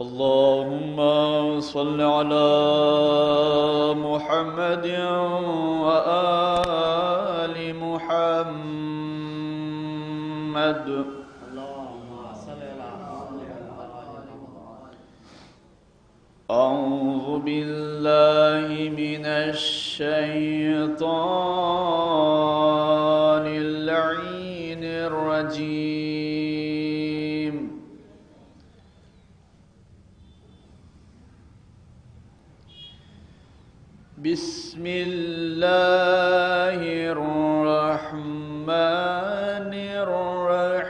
اللهم صل على محمد وآل محمد. أعوذ بالله من الشيطان اللعين الرجيم. بسم الله الرحمن الرحيم.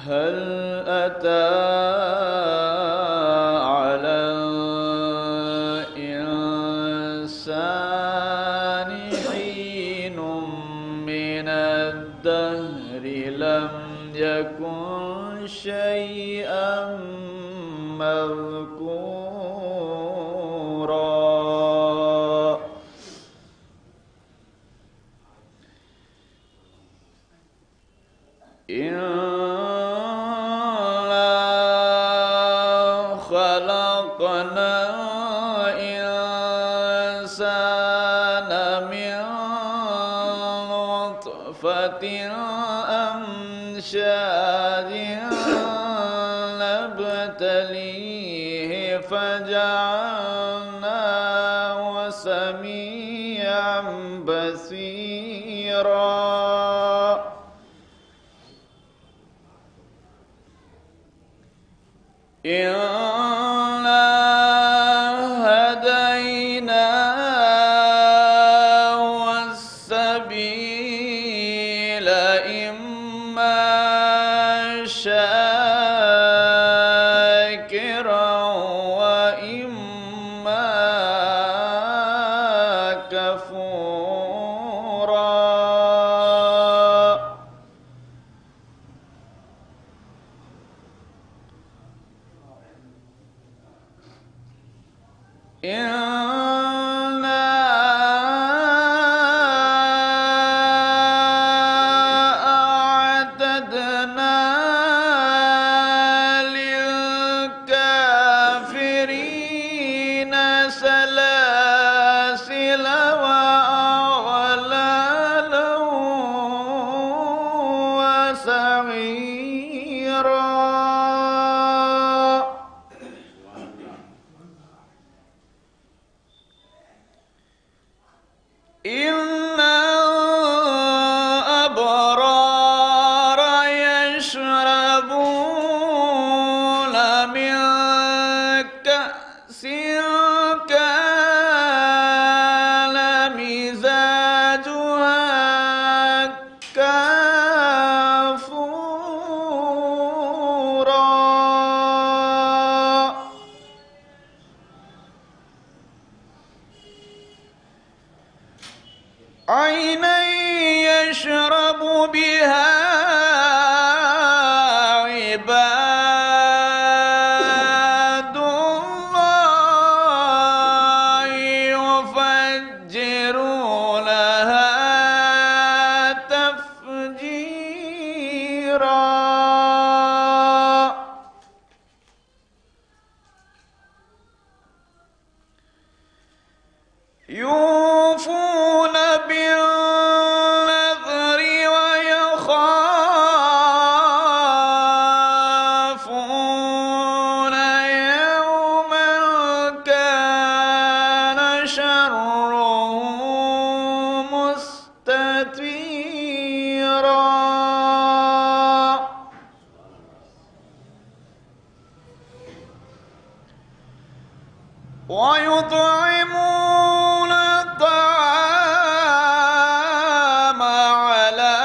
هل أتى على الإنسان حين من الدهر لم يكن شيئا مذكورا. خلقنا الإنسان من نطفة أمشاج نبتليه فجعلناه سميعا بصيرا. إنا هديناه السبيل إما شاكرا وإما كفورا. إنا أعتدنا للكافرين سلاسل وأغلالا وسعيرا. إن الأبرار يشربون من كأس كان مزاجها كافورا. عينا يشرب بها عباد الله يفجرونها تفجيرا. يوفون بالنذر ويخافون يوما كان شره مستطيرا. ويطعمون الطعام على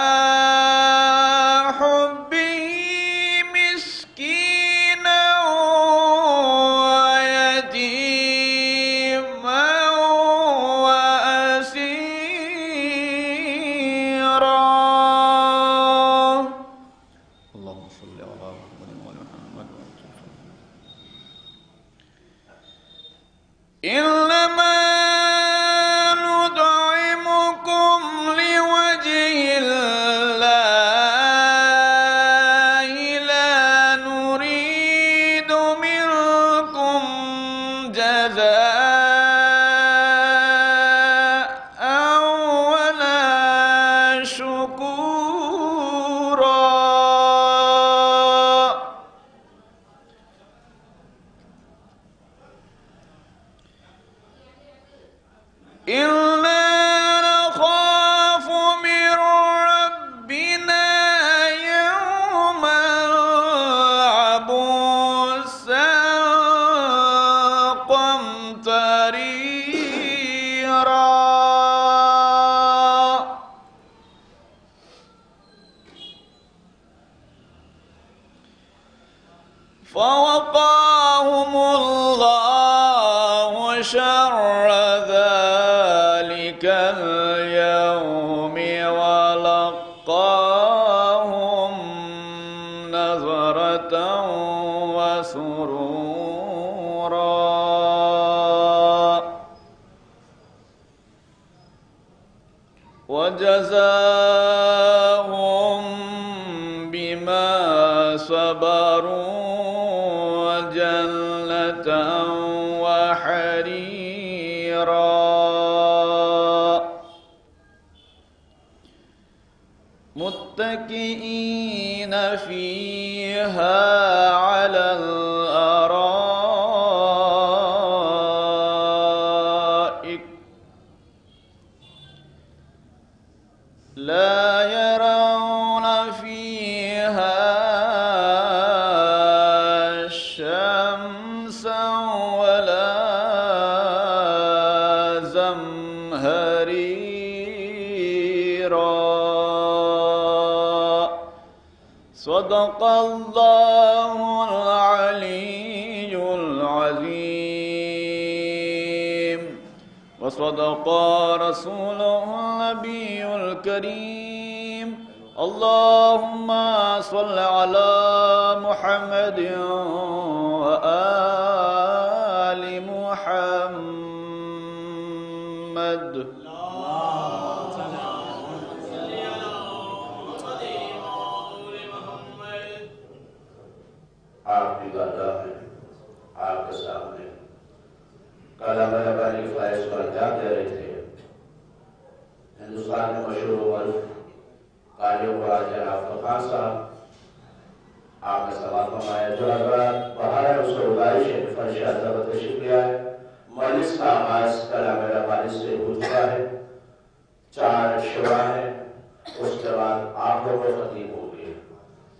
حبه مسكينا ويتيما وأسيرا. اللهم صل على محمد وعلى محمد. إنما إلا نخاف من ربنا يوما عبوسا قمطريرا. فوقاهم الله شر ذلك اليوم ولقاهم نظرة وسرورا. وجزاهم بما صبروا جنة وحريرا. متكئين فيها على الأرائك لا يرون فيها شمسا ولا زمهريرا. صدق الله العلي العظيم وصدق رسوله النبي الكريم. اللهم صل على محمد وآل محمد. آپ کی بارگاہ میں آپ کے سامنے کلام ربانی فائز کو انجام دے رہے تھے. ہندوستان میں مشہور معروف قاری قرآن جناب خان صاحب آپ نے سوال فرمایا. جو حضرات باہر ہے اس کو گزارش ہے کہ فرش حضرت تشریف لے آئے. مجلس کا آغاز کلام ربانی سے ہو چکا ہے. 4 شعرا ہیں، اس کے بعد آپ لوگوں کو خطیب ہو گئے.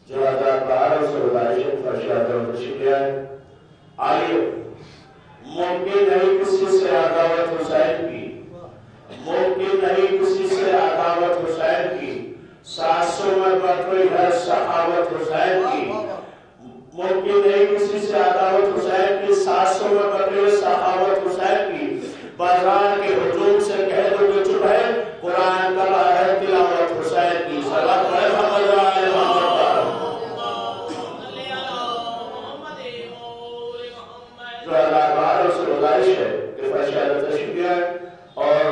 جو حضرات باہر ہے اس کو گزارش ہے کہ فرش حضرت تشریف لے آئے. آئیے، ممکن نہیں کسی سے عداوت حسین کی، ممکن نہیں کسی سے عداوت حسین کی. 700 میں بڑھ گئی ہے سخاوت حسین کی. ممکن نہیں کسی سے عداوت حسین کی. 700 میں بڑھ گئی سخاوت حسین کی. بازار کے ہجوم سے کہہ دو کہ چپ ہے، قرآن کر رہا ہے تلاوت حسین کی. صلوات محمد علیہ محمد. جو اللہ تعالیٰ سے گزارش ہے کہ فرش حضرت تشریف لے آئے اور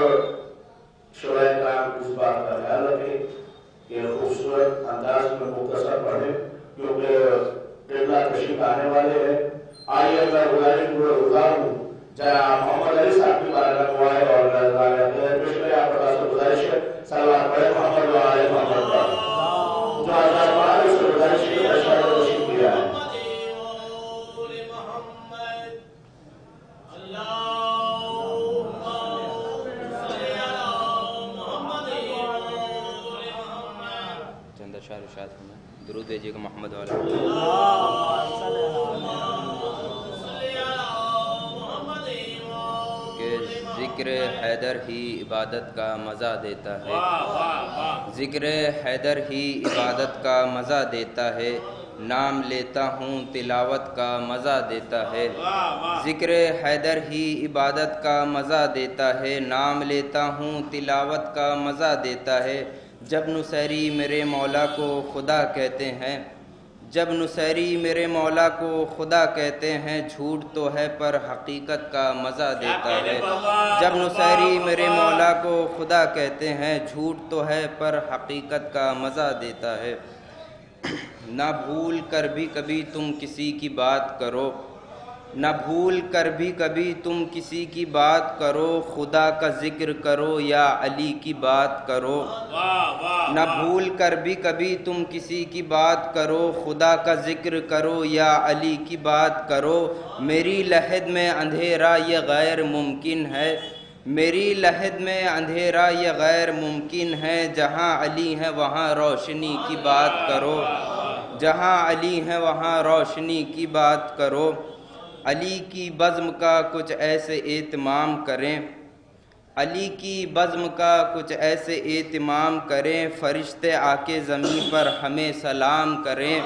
شعراء کرام اس بات کا خیال رکھیں کہ خوبصورت انداز میں مختصر پڑھیں کیونکہ قبلہ تشریف آنے والے ہیں. آئیے میں گزارش گزار ہوں جناب محمد علی صاحب کی بارگاہ میں آئے اور پیش کرے. آپ کا گزارش ہے صلوات پڑھے محمد علیہ محمد پر. جو اللہ تعالیٰ سے گزارش ہے فرش حضرت تشریف لے آئے. درود بھیجیے گا محمد والا. کہ ذکر حیدر ہی عبادت کا مزہ دیتا ہے. ذکر حیدر ہی عبادت کا مزہ دیتا ہے. نام لیتا ہوں تلاوت کا مزہ دیتا ہے. ذکر حیدر ہی عبادت کا مزہ دیتا ہے. نام لیتا ہوں تلاوت کا مزہ دیتا ہے. جب نصیری میرے مولا کو خدا کہتے ہیں، جب نصیری میرے مولا کو خدا کہتے ہیں، جھوٹ تو ہے پر حقیقت کا مزہ دیتا ہے. جب نصیری میرے مولا کو خدا کہتے ہیں، جھوٹ تو ہے پر حقیقت کا مزہ دیتا ہے. نہ بھول کر بھی کبھی تم کسی کی بات کرو، نہ بھول کر بھی کبھی تم کسی کی بات کرو. خدا کا ذکر کرو یا علی کی بات کرو. نہ بھول کر بھی کبھی تم کسی کی بات کرو. خدا کا ذکر کرو یا علی کی بات کرو. میری لحد میں اندھیرا یہ غیر ممکن ہے، میری لحد میں اندھیرا یہ غیر ممکن ہے، جہاں علی ہے وہاں روشنی کی بات کرو، جہاں علی ہے وہاں روشنی کی بات کرو، علی کی بزم کا کچھ ایسے اہتمام کریں، علی کی بزم کا کچھ ایسے اہتمام کریں، فرشتے آ کے زمین پر ہمیں سلام کریں،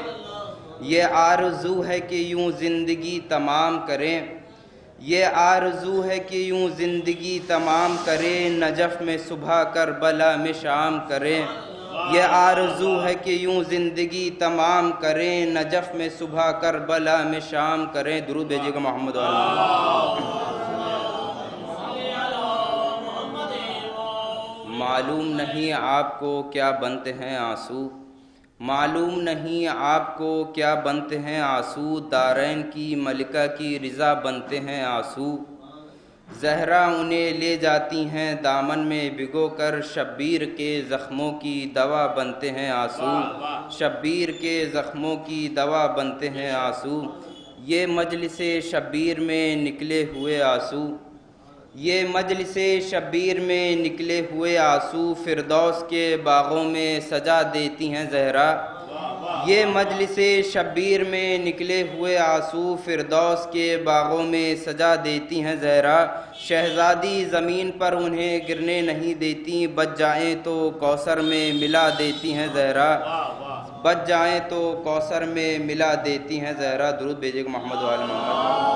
یہ آرزو ہے کہ یوں زندگی تمام کریں، یہ آرزو ہے کہ یوں زندگی تمام کریں، نجف میں صبح کربلا میں شام کریں، یہ آرزو ہے کہ یوں زندگی تمام کریں، نجف میں صبح کربلا میں شام کریں۔ درود بھیجیے گا محمد علیہ۔ معلوم نہیں آپ کو کیا بنتے ہیں آنسو، معلوم نہیں آپ کو کیا بنتے ہیں آنسو، دارین کی ملکہ کی رضا بنتے ہیں آنسو، زہرا انہیں لے جاتی ہیں دامن میں بھگو کر، شبیر کے زخموں کی دوا بنتے ہیں آنسو، شبیر کے زخموں کی دوا بنتے ہیں آنسو، یہ مجلس شبیر میں نکلے ہوئے آنسو، یہ مجلس شبیر میں نکلے ہوئے آنسو، فردوس کے باغوں میں سجا دیتی ہیں زہرا، یہ مجلس شبیر میں نکلے ہوئے آنسو، فردوس کے باغوں میں سجا دیتی ہیں زہرا، شہزادی زمین پر انہیں گرنے نہیں دیتی، بچ جائیں تو کوثر میں ملا دیتی ہیں زہرا، بچ جائیں تو کوثر میں ملا دیتی ہیں زہرا۔ درود بھیجیے گا محمد و آل محمد۔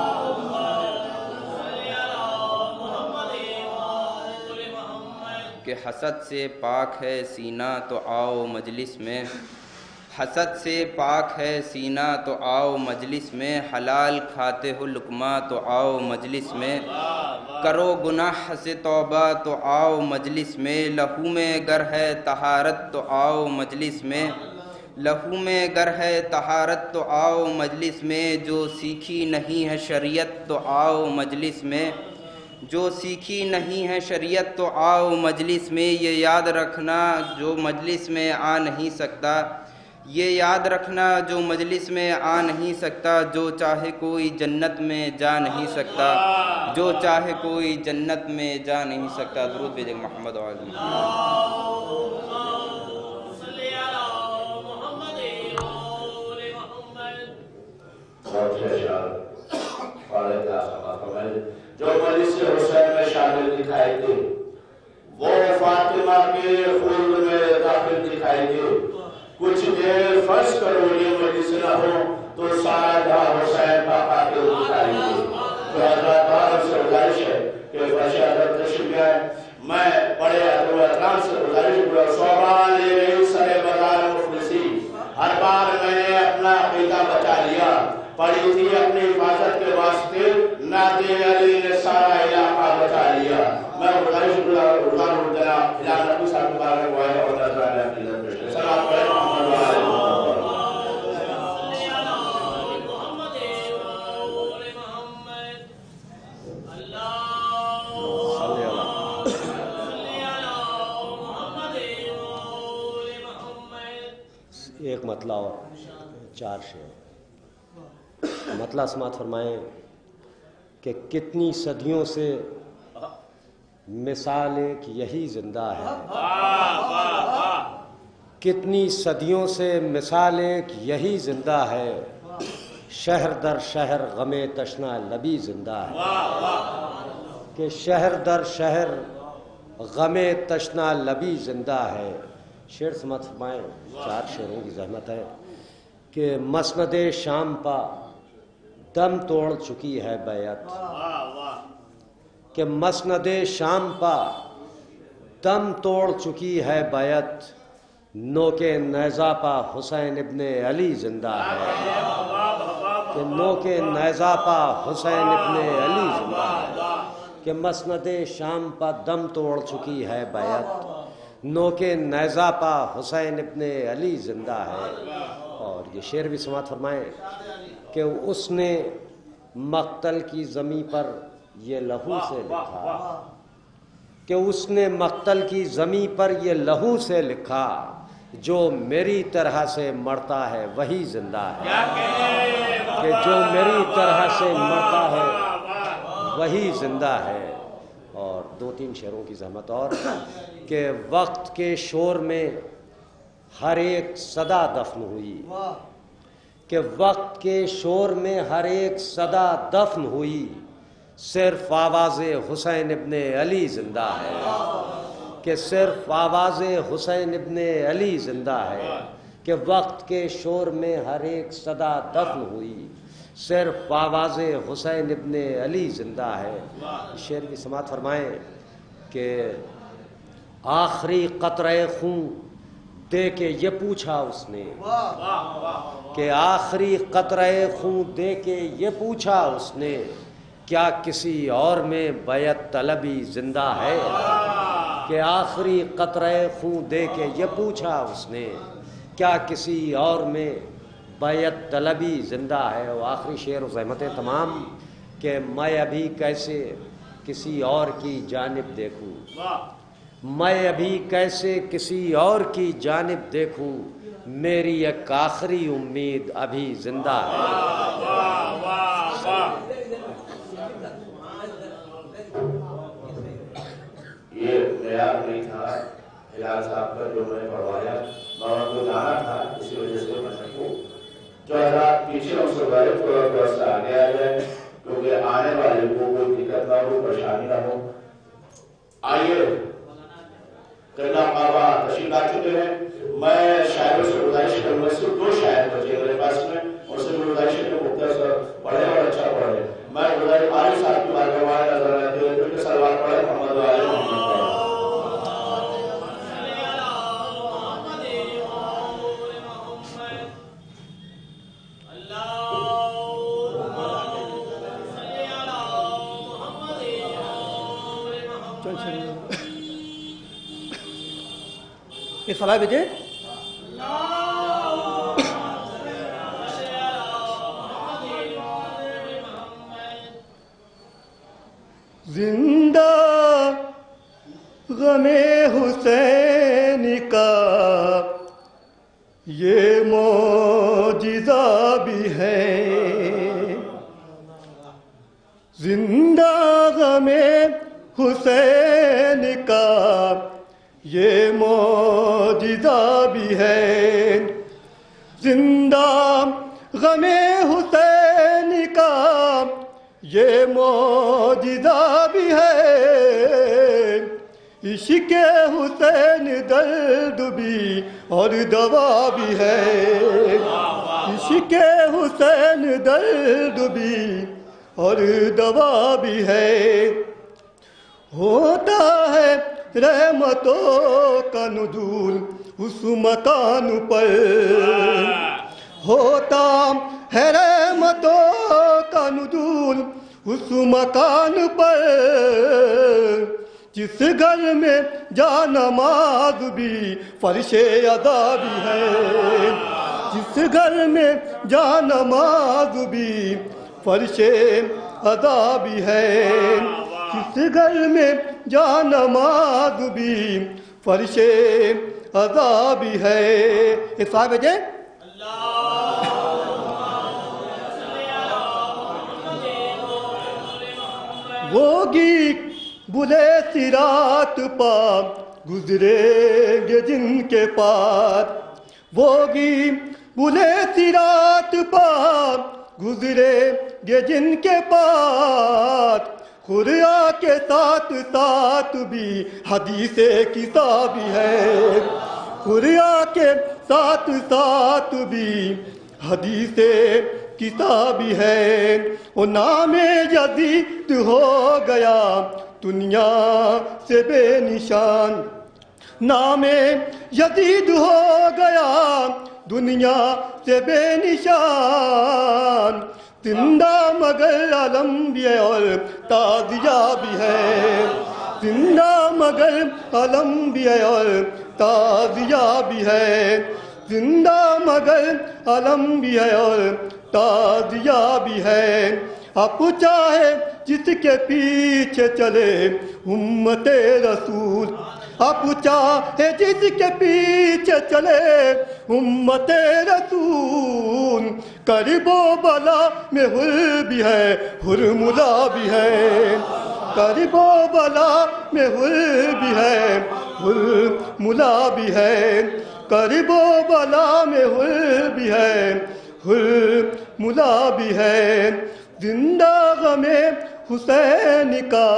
کہ حسد سے پاک ہے سینہ تو آؤ مجلس میں، حسد سے پاک ہے سینہ تو آؤ مجلس میں، حلال کھاتے ہو لقمہ تو آؤ مجلس میں، کرو گناہ سے توبہ تو آؤ مجلس میں، لہو میں گر ہے طہارت تو آؤ مجلس میں، لہو میں گر ہے طہارت تو آؤ مجلس میں، جو سیکھی نہیں ہے شریعت تو آؤ مجلس میں، جو سیکھی نہیں ہے شریعت تو آؤ مجلس میں، یہ یاد رکھنا جو مجلس میں آ نہیں سکتا، یہ یاد رکھنا جو مجلس میں آ نہیں سکتا، جو چاہے کوئی جنت میں جا نہیں سکتا، جو چاہے کوئی جنت میں جا نہیں سکتا۔ درود بھیجیں محمد و آل محمد۔ جو مجلس حسین میں شامل دکھائی دے وہ فاطمہ کے خلد میں داخل دکھائی دے، کچھ دیر فرض کرو یہ مجلس نہ ہو تو سارا جہاں حسین کا قاتل دکھائی دے۔ تو حضرت بار سے گزارش ہے کہ فرش حضرت تشریف آئے، میں بڑے احترام سے گزارش کروں، صوبہ لے گئی سر بازار مفلسی، ہر بار میں نے اپنا عقیدہ بچا لیا، پڑی تھی اپنی حفاظت کے واسطے، نادے علی نے سارا علاقہ بچا لیا۔ میں گزارش کروں جناب خلال نبی صاحب مبارک ہوا ہے اور نظر علیہ کی عزت پیش ہے۔ سلام علیکم محمد و آل محمد۔ ایک مطلع اور 4 شعر۔ مطلع سماعت فرمائیں کہ کتنی صدیوں سے مثال ایک یہی زندہ ہے، کتنی صدیوں سے مثال ایک یہی زندہ ہے، شہر در شہر غم تشنا لبی زندہ ہے، کہ شہر در شہر غم تشنا لبی زندہ ہے۔ شعر سماعت فرمائیں، 4 شعروں کی زحمت ہے کہ مسند شام پا دم توڑ چکی ہے بیعت، کہ مسند شام پا دم توڑ چکی ہے بیعت، نوک نیزہ پا حسین ابن علی زندہ ہے، کہ نوک نیزہ پا حسین ابن علی زندہ ہے، کہ مسند شام پا دم توڑ چکی ہے بیعت، نوک نیزہ پا حسین ابن علی زندہ ہے۔ اور یہ شعر بھی سماعت فرمائیں کہ اس نے مقتل کی زمیں پر یہ لہو سے لکھا، کہ اس نے مقتل کی زمیں پر یہ لہو سے لکھا، جو میری طرح سے مرتا ہے وہی زندہ ہے، کہ جو میری طرح سے مرتا ہے وہی زندہ ہے، اور 2-3 شعروں کی زحمت اور کہ وقت کے شور میں ہر ایک صدا دفن ہوئی، کہ وقت کے شور میں ہر ایک صدا دفن ہوئی، صرف آواز حسین ابن علی زندہ ہے، کہ صرف آواز حسین ابن علی زندہ ہے، کہ وقت کے شور میں ہر ایک صدا دفن ہوئی، صرف آواز حسین ابن علی زندہ ہے۔ شعر کی سماعت فرمائیں کہ آخری قطرہ خون دے کے یہ پوچھا اس نے، کہ آخری قطرہ خون دے کے یہ پوچھا اس نے، کیا کسی اور میں بیعت طلبی زندہ ہے؟ کہ آخری قطرہ خون دے کے یہ پوچھا اس نے، کیا کسی اور میں بیعت طلبی زندہ ہے؟ اور آخری شعر و زحمتیں تمام کہ میں ابھی کیسے کسی اور کی جانب دیکھوں، میں ابھی کیسے کسی اور کی جانب دیکھوں، میری ایک آخری امید ابھی زندہ ہے۔ یہ معیار نہیں تھا ہلال صاحب کا جو میں نے پڑھوایا، میں کو جانا تھا، اسی وجہ سے میں سکوں جو حضرات پیچھے ہم سے غالب تھوڑا سا آگے آ جائے کیونکہ آنے والے کو کوئی دقت نہ ہو، پریشانی نہ ہو۔ آئیے کرنا بابا تشریف لا چکے ہیں، میں شاعروں سے گزارش کروں گا، صرف 2 شاعر بچے میرے پاس میں، اور سے گزارش ہے کہ مختصر پڑھے اور اچھا پڑھے۔ میں گزارش عالم صاحب کی بات کروانے نظر آتے ہوئے کیونکہ سلوات پڑھے محمد و آل محمد پڑھے۔ یہ صلاح بھیجے۔ زندہ غم حسین کا یہ معجزہ بھی ہے، زندہ غم حسین کا یہ معجزہ بھی ہے، زندہ غم حسین کا یہ معجزہ بھی ہے، عشق حسین درد بھی اور دوا بھی ہے، عشق حسین درد بھی اور دوا بھی ہے، ہوتا ہے رحمتوں کا نزول اس مکان پر، ہوتا ہے رحمتوں کا نزول اس مکان پر، جس گھر میں جا نماز بھی فرش ادا بھی ہے، جس گھر میں جا نماز بھی فرش ادا بھی ہے، جس گھر میں جا نماز بھی فرش ادا بھی ہے۔ ایک صاحب ہے وہ گیت بلے صراط پا گزریں گے جن کے پار، وہ گیت بلے صراط پا گزریں گے جن کے پار، قرآن کے ساتھ ساتھ بھی حدیث کتابی ہے، قرآن کے ساتھ ساتھ بھی حدیث کتابی ہے، وہ نام یزید ہو گیا دنیا سے بے نشان، نام یزید ہو گیا دنیا سے بے نشان، زندہ مگر علم بھی ہے اور تازیہ بھی ہے، زندہ مگر علم بھی ہے اور تازیہ بھی ہے، زندہ مگر علم بھی ہے اور تازیہ بھی ہے، اب چاہے جس کے پیچھے چلے امت رسول، اب چاہے جس کے پیچھے چلے امت رسول، کرب و بلا میں حر بھی ہے حر ملا بھی ہے، کرب و بلا میں حر بھی ہے حر ملا بھی ہے کرب و بلا میں حر بھی ہے حر ملا بھی ہے زندہ غم حسین کا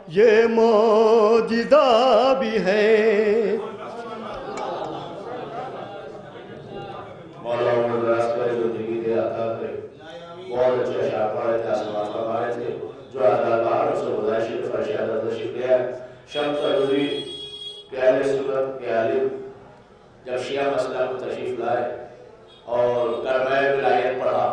یہ معجزہ بھی ہے مولا عمر دراز کرے جو زندگی دے عطا کرے بہت اچھے اشعار پڑھے تھے آسمان فرمائے تھے جو عطا باہر سے خدائشی کے فرش عدد تشریف لے آئے شمس عروضی کے اہل سنت کے عالم جب شیعہ مسئلہ کو تشریف لائے اور گرمائے ولایت پڑھا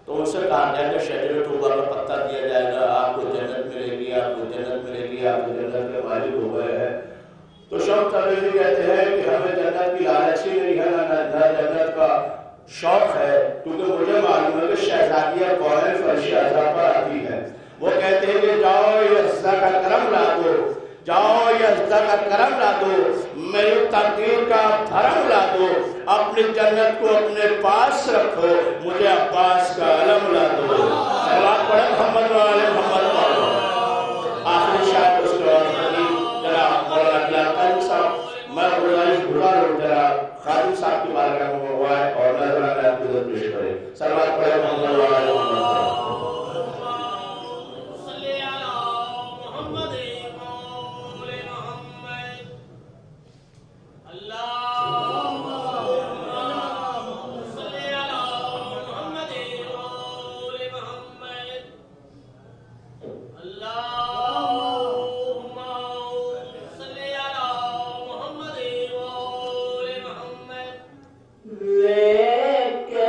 تو ان سے کہا گیا کہ شجر طوبہ کا پتہ دیا جائے گا آپ کو جنت ملے گی آپ کو جنت ملے گی آپ کو جنت کے مالک ہو گئے ہیں تو شوق تبریزی کہتے ہیں کہ ہمیں جنت کی لالچ ہی نہیں ہے نہ جنت کا شوق ہے کیونکہ مجھے معلوم ہے کہ شہزادیہ کونین فرش عذاب پر آتی ہے وہ کہتے ہیں کہ جاؤ یہ عزا کا کرم لا دو جاؤ یہ عزا کا کرم لا دو میری تقدیر کا دھرم لا دو اپنی جنت کو اپنے پاس رکھو مجھے عباس کا علم لا دو صلوات پڑھیں محمد و آل محمد آخری شاید اس کے بعد جناب مولانا بلال قائم صاحب میں گزارش بھلا لوں جناب خادم صاحب کی بارگاہ میں ہوائے اور نظرانہ آپ کی ذات پیش کرے صلوات پڑھیں محمد و آل محمد لے کے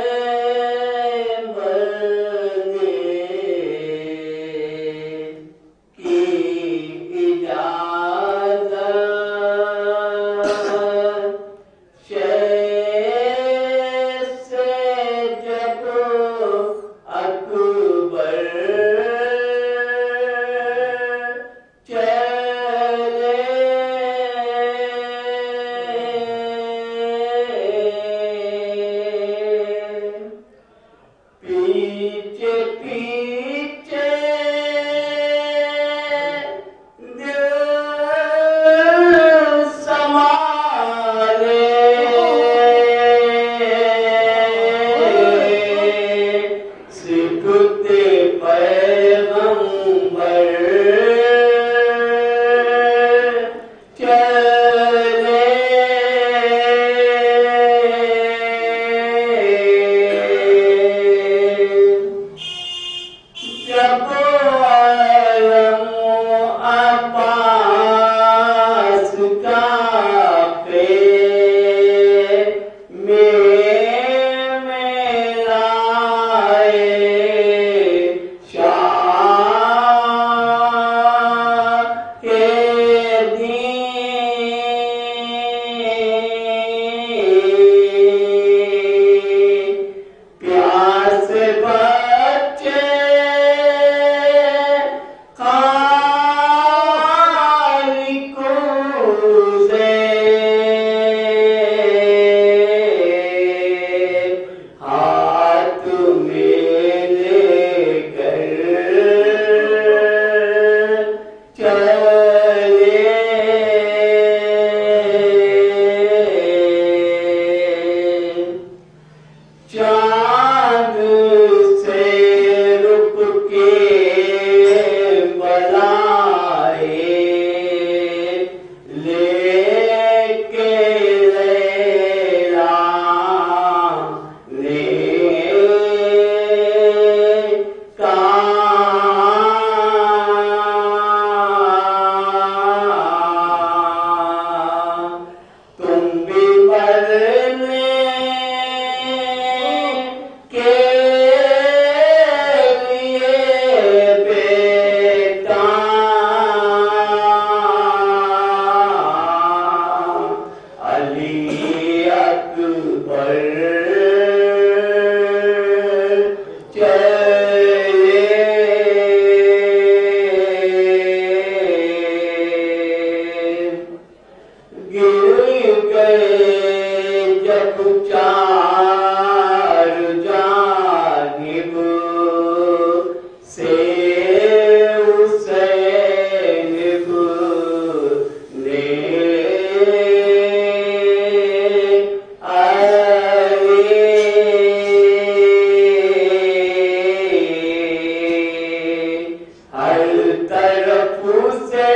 طرف سے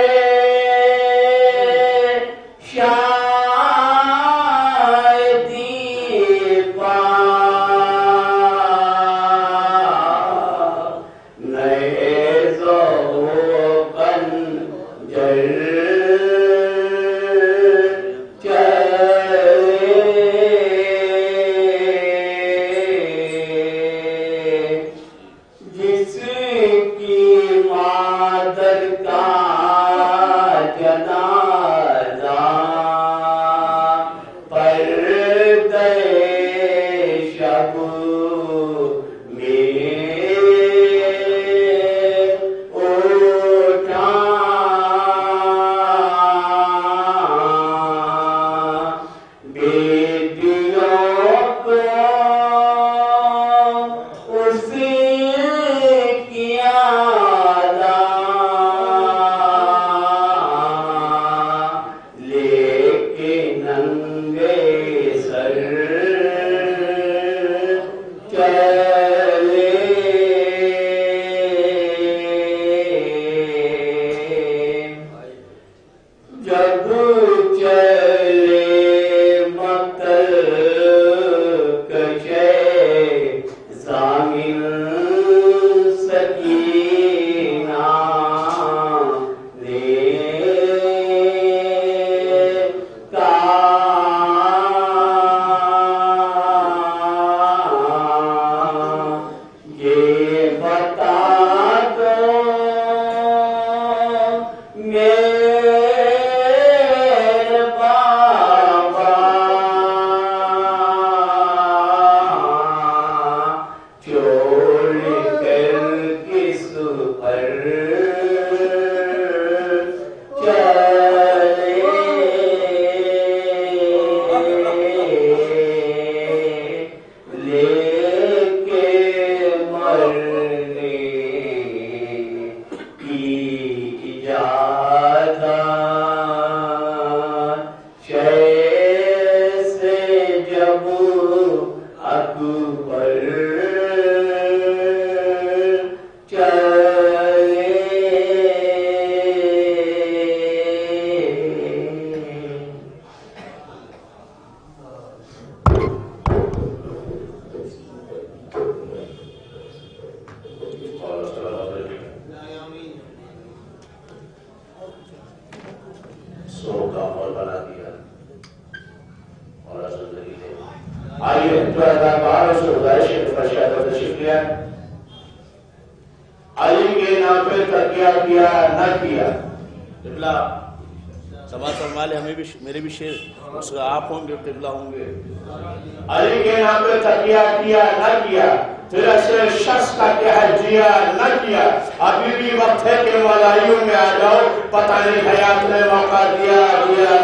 علی کے نام پہ تقیہ کیا نہ کیا، پھر ایسے شخص کا کہہ جیا نہ کیا، ابھی بھی وقت ہے کہ ملائیوں میں آ جاؤ، پتہ نہیں حیات نے موقع دیا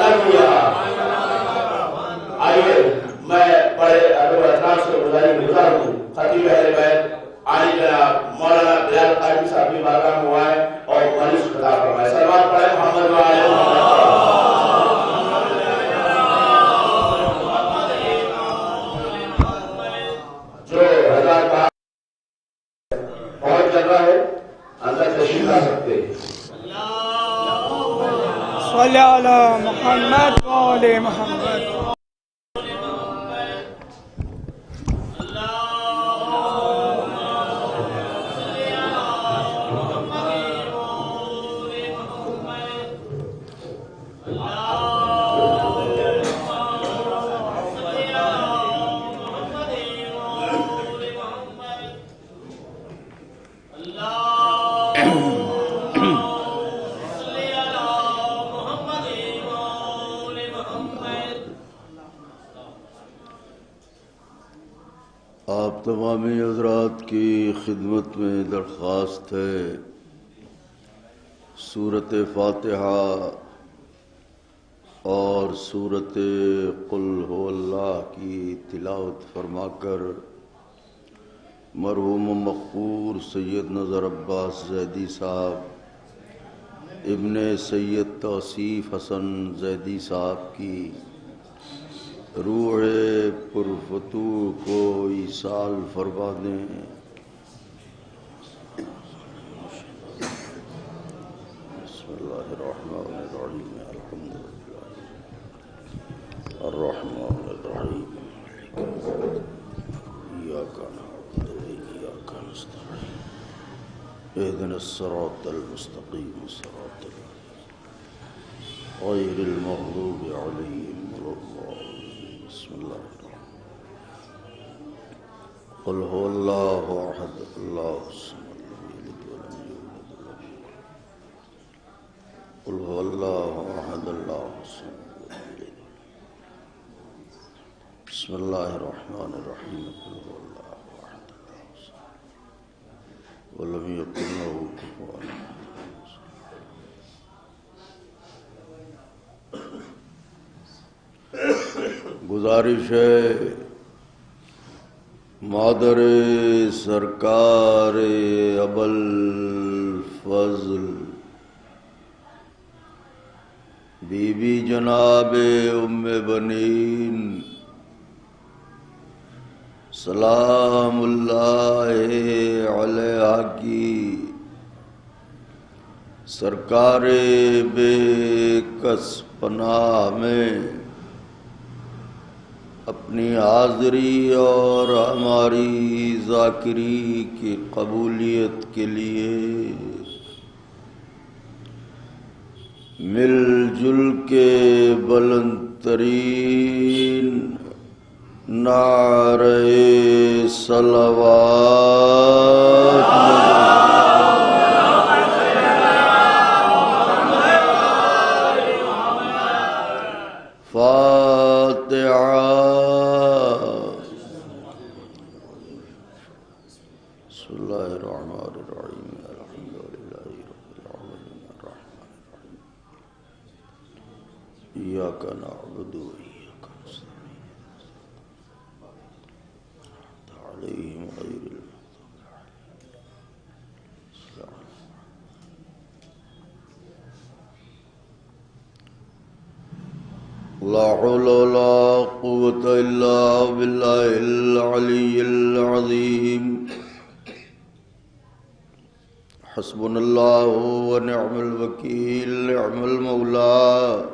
نہ کیا۔ آئیے میں بڑے ادب احترام سے گزار ہوں خطیب اہل بیت عالی جناب مولانا بلال قادری صاحب کی بارگاہ میں آئے اور مجلس خطاب فرمائے۔ صلوات پڑھیں محمد وعلیہ محمد۔ بہت جگہ ہے اندر تشریف لا سکتے ہیں۔ صلی علی محمد و آل محمد۔ آپ تمامی حضرات کی خدمت میں درخواست ہے سورۃ فاتحہ اور سورۃ قل هو اللہ کی تلاوت فرما کر مرحوم مغفور سید نظر عباس زیدی صاحب ابن سید توصیف حسن زیدی صاحب کی روح پرفتوح کو ایصال فرما دیں۔ الرحمن الرحيم الحمد لله الرحمن الرحيم إياك نعبد وإياك نستعين اهدنا الصراط المستقيم صراط غير المغضوب عليهم ولا الضالين بسم الله الرحمن الرحيم قل هو الله أحد الله الصمد لم يلد ولم يولد ولم يكن قل هو الله أحد الله الصمد لم يلد بسم الله الرحمن الرحيم قل هو الله أحد الله الصمد ولم يكن له كفوا أحد گزارش ہے مادر سرکار ابوالفضل بی بی جناب ام بنین سلام اللہ علیہ کی سرکار بے کس پناہ میں اپنی حاضری اور ہماری ذاکری کی قبولیت کے لیے مل جل کے بلند ترین نعرہ صلوات فاتحہ بسم اللہ الرحمن الرحیم الحمد للہ رب العالمین الرحمن الرحیم ایاک نعبد و ایاک نستعین علیہم غیر المغضوب علیہم لا حول ولا قوة إلا بالله العلي العظيم حسبنا الله ونعم الوكيل نعم المولى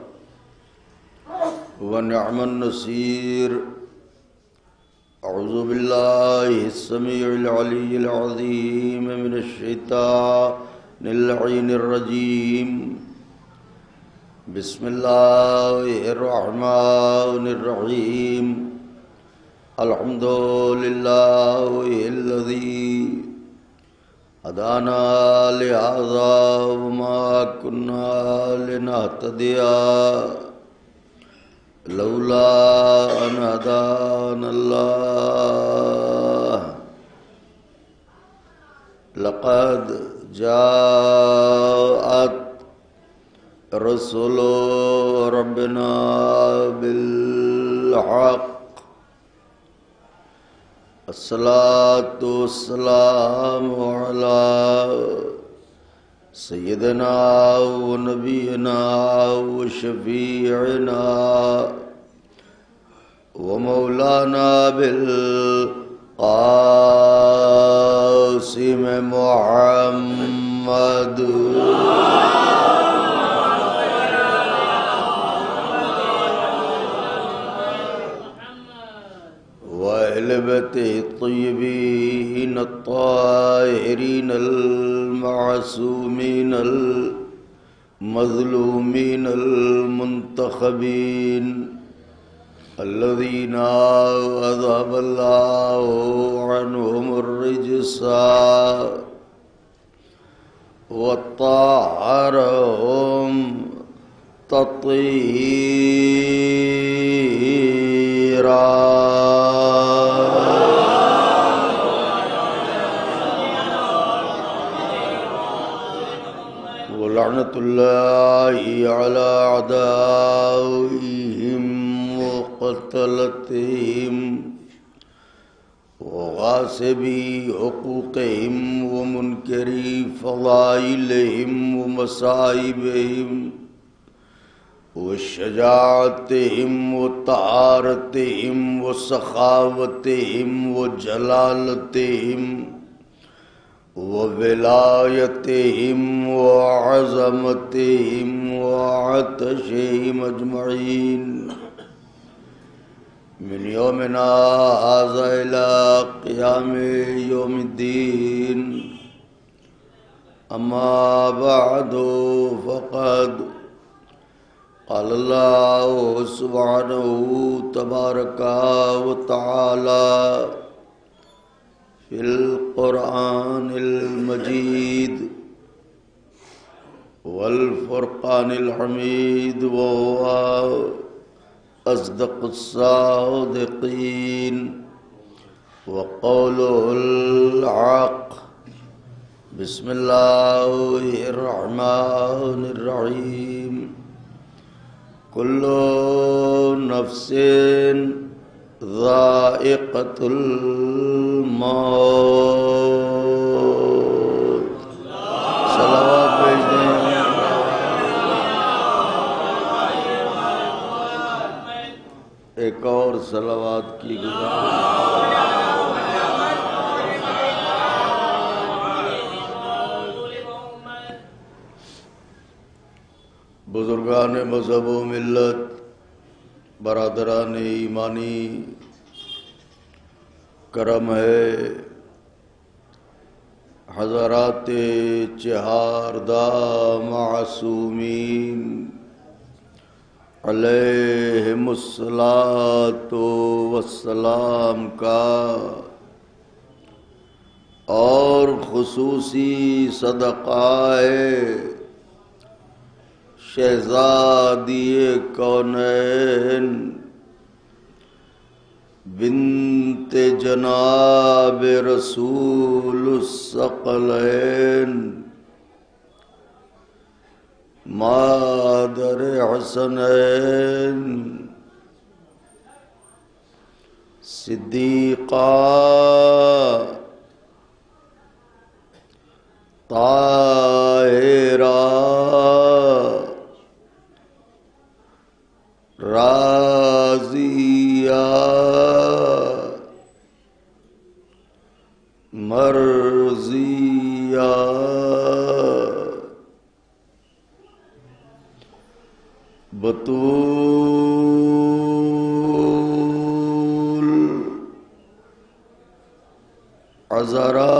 ونعم النصير أعوذ بالله السميع العلي العظيم من الشيطان اللعين الرجيم بسم الله الرحمن الرحيم الحمد لله الذي هدانا لهذا وما كنا لنهتدي لولا أن هدانا الله لقد جاءت رسول ربنا بالحق الصلاة والسلام على سيدنا ونبينا وشفيعنا ومولانا بالقاسم محمد وأهل بيته الطيبين الطاهرين المعصومين المظلومين المنتخبين الذين أذهب الله عنهم الرجس وطهرهم تطهيرا ولعنة الله على أعدائهم وقتلتهم وغاصبي حقوقهم ومنكري فضائلهم ومصائبهم وشجاعتهم وطهارتهم وسخاوتهم وجلالتهم وولایتهم وعظمتهم وعطشهم أجمعين من يومنا هذا إلى قيام يوم الدين. أما بعد فقد قال الله سبحانه تبارك وتعالى في القرآن المجيد والفرقان الحميد وهو أصدق الصادقين وقوله الحق. بسم الله الرحمن الرحيم. كل نفس ذائقة الموت. صلوات بھیج دیں. ایک اور صلوات کی گزارش. بزرگان مذہب و ملت، برادران ایمانی، کرم ہے حضرات چہاردہ معصومین علیہم الصلاۃ والسلام کا اور خصوصی صدقہ شہزادی کونین بنت جناب رسول الثقلین مادر حسنین صدیقہ طاہرہ راضیہ مرضیہ بطول عذرا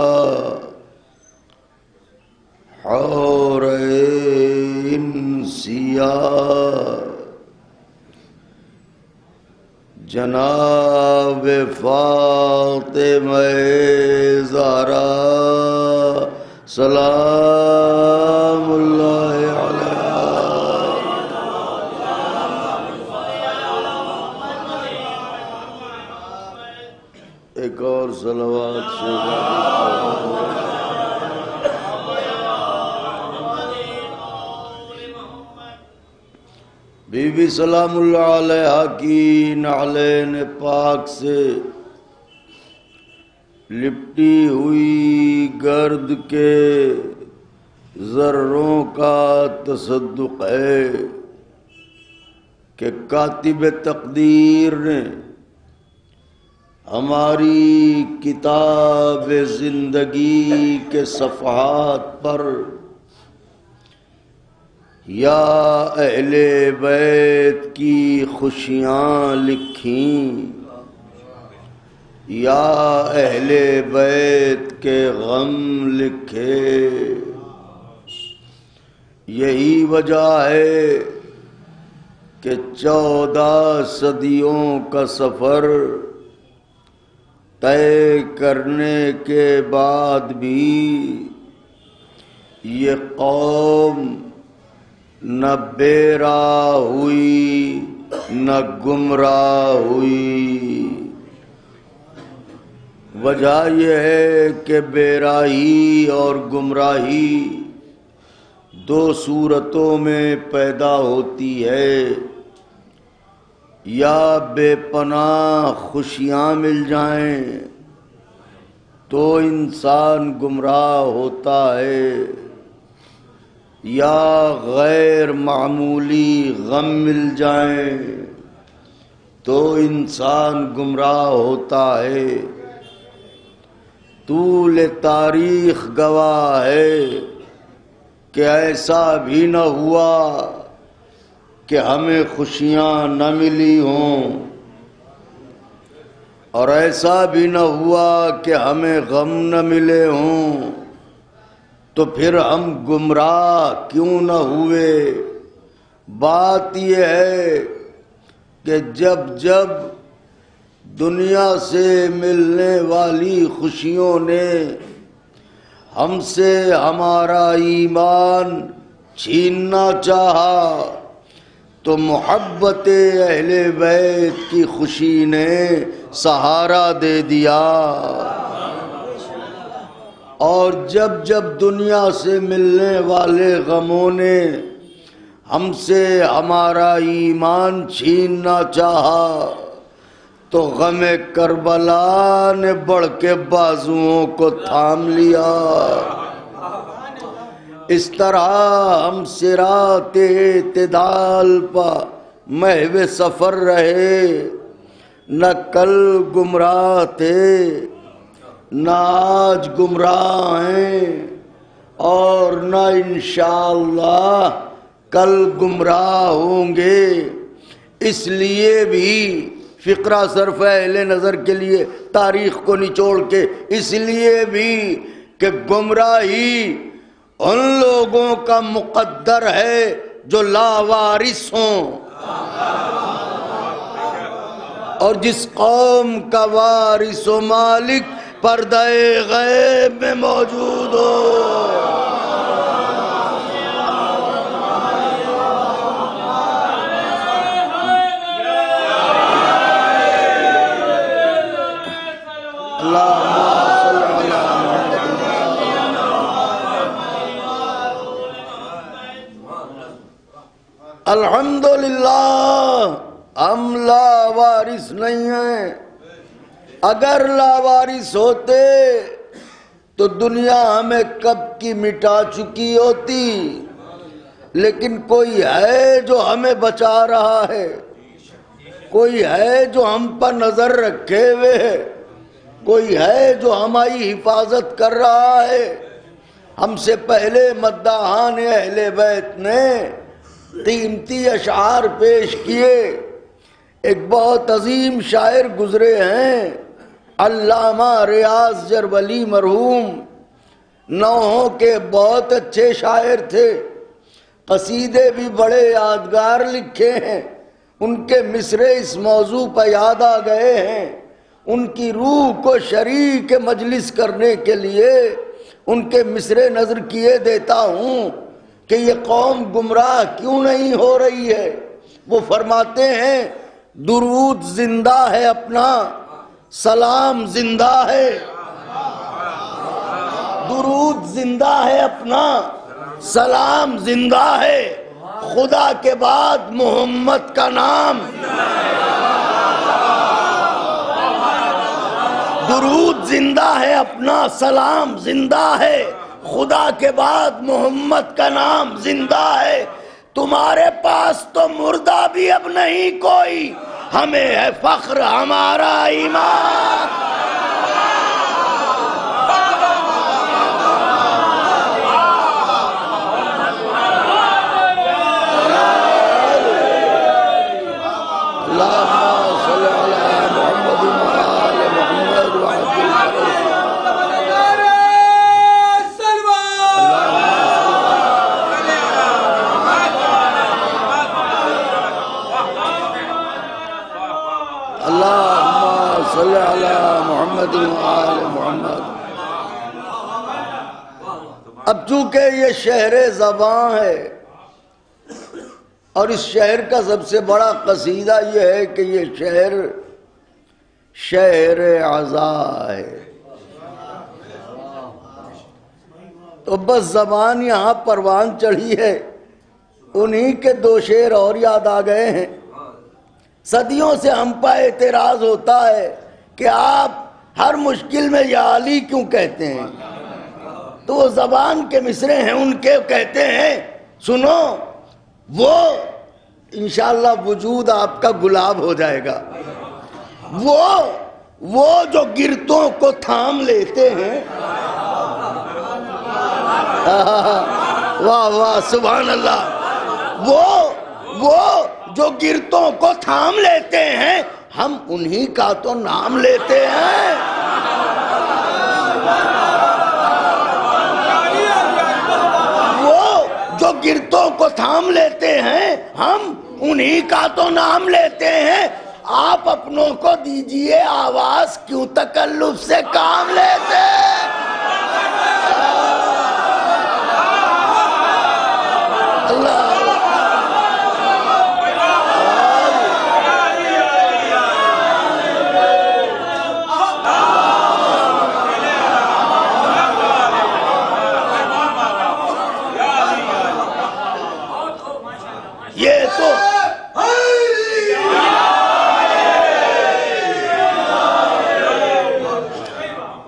حورین سیاہ جناب فاطمہ زہرا سلام اللہ علیہا. ایک اور صلوات سے بی بی سلام اللہ علیہا کی نعلین پاک سے لپٹی ہوئی گرد کے ذروں کا تصدق ہے کہ کاتب تقدیر نے ہماری کتاب زندگی کے صفحات پر یا اہل بیت کی خوشیاں لکھیں یا اہل بیت کے غم لکھے. یہی وجہ ہے کہ 14 صدیوں کا سفر طے کرنے کے بعد بھی یہ قوم نہ بے راہ ہوئی نہ گمراہ ہوئی. وجہ یہ ہے کہ بے راہی اور گمراہی دو صورتوں میں پیدا ہوتی ہے. یا بے پناہ خوشیاں مل جائیں تو انسان گمراہ ہوتا ہے، یا غیر معمولی غم مل جائیں تو انسان گمراہ ہوتا ہے. طول تاریخ گواہ ہے کہ ایسا بھی نہ ہوا کہ ہمیں خوشیاں نہ ملی ہوں، اور ایسا بھی نہ ہوا کہ ہمیں غم نہ ملے ہوں، تو پھر ہم گمراہ کیوں نہ ہوئے؟ بات یہ ہے کہ جب جب دنیا سے ملنے والی خوشیوں نے ہم سے ہمارا ایمان چھیننا چاہا، تو محبت اہل بیت کی خوشی نے سہارا دے دیا، اور جب جب دنیا سے ملنے والے غموں نے ہم سے ہمارا ایمان چھیننا چاہا، تو غم کربلا نے بڑھ کے بازوؤں کو تھام لیا۔ اس طرح ہم صراط اعتدال پا محو سفر رہے، نہ کل گمراہ تھے نہ آج گمراہ ہیں، اور نہ انشاءاللہ کل گمراہ ہوں گے۔ اس لیے بھی فقرہ صرف اہل نظر کے لیے تاریخ کو نچوڑ کے، اس لیے بھی کہ گمراہی ان لوگوں کا مقدر ہے جو لاوارث ہوں، اور جس قوم کا وارث و مالک پردہ غیب میں موجود ہو۔ الحمدللہ ہم لاوارث نہیں ہیں۔ اگر لاوارث ہوتے تو دنیا ہمیں کب کی مٹا چکی ہوتی، لیکن کوئی ہے جو ہمیں بچا رہا ہے، کوئی ہے جو ہم پر نظر رکھے ہوئے ہے، کوئی ہے جو ہماری حفاظت کر رہا ہے۔ ہم سے پہلے مداحان اہل بیت نے قیمتی اشعار پیش کیے۔ ایک بہت عظیم شاعر گزرے ہیں، علامہ ریاض جربلی مرحوم، نوحوں کے بہت اچھے شاعر تھے، قصیدے بھی بڑے یادگار لکھے ہیں۔ ان کے مصرے اس موضوع پر یاد آ گئے ہیں۔ ان کی روح کو شریک مجلس کرنے کے لیے ان کے مصرے نظر کیے دیتا ہوں کہ یہ قوم گمراہ کیوں نہیں ہو رہی ہے۔ وہ فرماتے ہیں، درود زندہ ہے اپنا، سلام زندہ ہے، درود زندہ ہے اپنا، سلام زندہ ہے، خدا کے بعد محمد کا نام، درود زندہ ہے اپنا، سلام زندہ ہے، خدا کے بعد محمد کا نام زندہ ہے۔ تمہارے پاس تو مردہ بھی اب نہیں کوئی، ہمیں ہے فخر ہمارا ایمان۔ اب چونکہ یہ شہر زباں ہے، اور اس شہر کا سب سے بڑا قصیدہ یہ ہے کہ یہ شہر شہر عزا ہے، تو بس زبان یہاں پروان چڑھی ہے، انہی کے دو شعر اور یاد آ گئے ہیں۔ صدیوں سے ہم پہ اعتراض ہوتا ہے کہ آپ ہر مشکل میں یا علی کیوں کہتے ہیں، تو وہ زبان کے مصرے ہیں، ان کے کہتے ہیں سنو، وہ انشاءاللہ وجود آپ کا گلاب ہو جائے گا، وہ وہ جو گرتوں کو تھام لیتے ہیں، واہ واہ سبحان اللہ، وہ جو گرتوں کو تھام لیتے ہیں، ہم انہی کا تو نام لیتے ہیں۔ وہ جو گرتوں کو تھام لیتے ہیں، ہم انہی کا تو نام لیتے ہیں۔ آپ اپنوں کو دیجئے آواز، کیوں تکلف سے کام لیتے ہیں؟ اللہ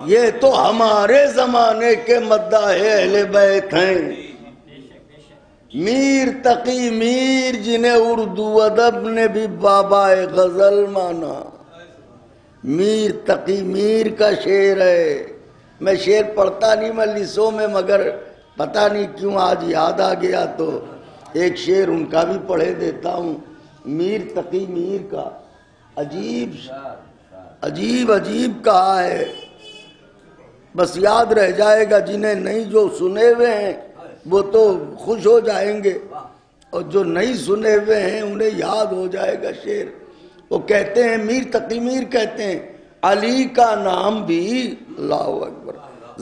یہ تو ہمارے زمانے کے مداح اہل بیت ہیں، میر تقی میر، جنہیں اردو ادب نے بھی بابا غزل مانا۔ میر تقی میر کا شعر ہے، میں شعر پڑھتا نہیں مجلسوں میں، مگر پتہ نہیں کیوں آج یاد آ گیا تو ایک شعر ان کا بھی پڑھے دیتا ہوں۔ میر تقی میر کا عجیب کہا ہے، بس یاد رہ جائے گا، جنہیں نہیں جو سنے ہوئے ہیں وہ تو خوش ہو جائیں گے، اور جو نہیں سنے ہوئے ہیں انہیں یاد ہو جائے گا شعر۔ وہ کہتے ہیں، میر تقی میر کہتے ہیں، علی کا نام بھی، اللہ اکبر،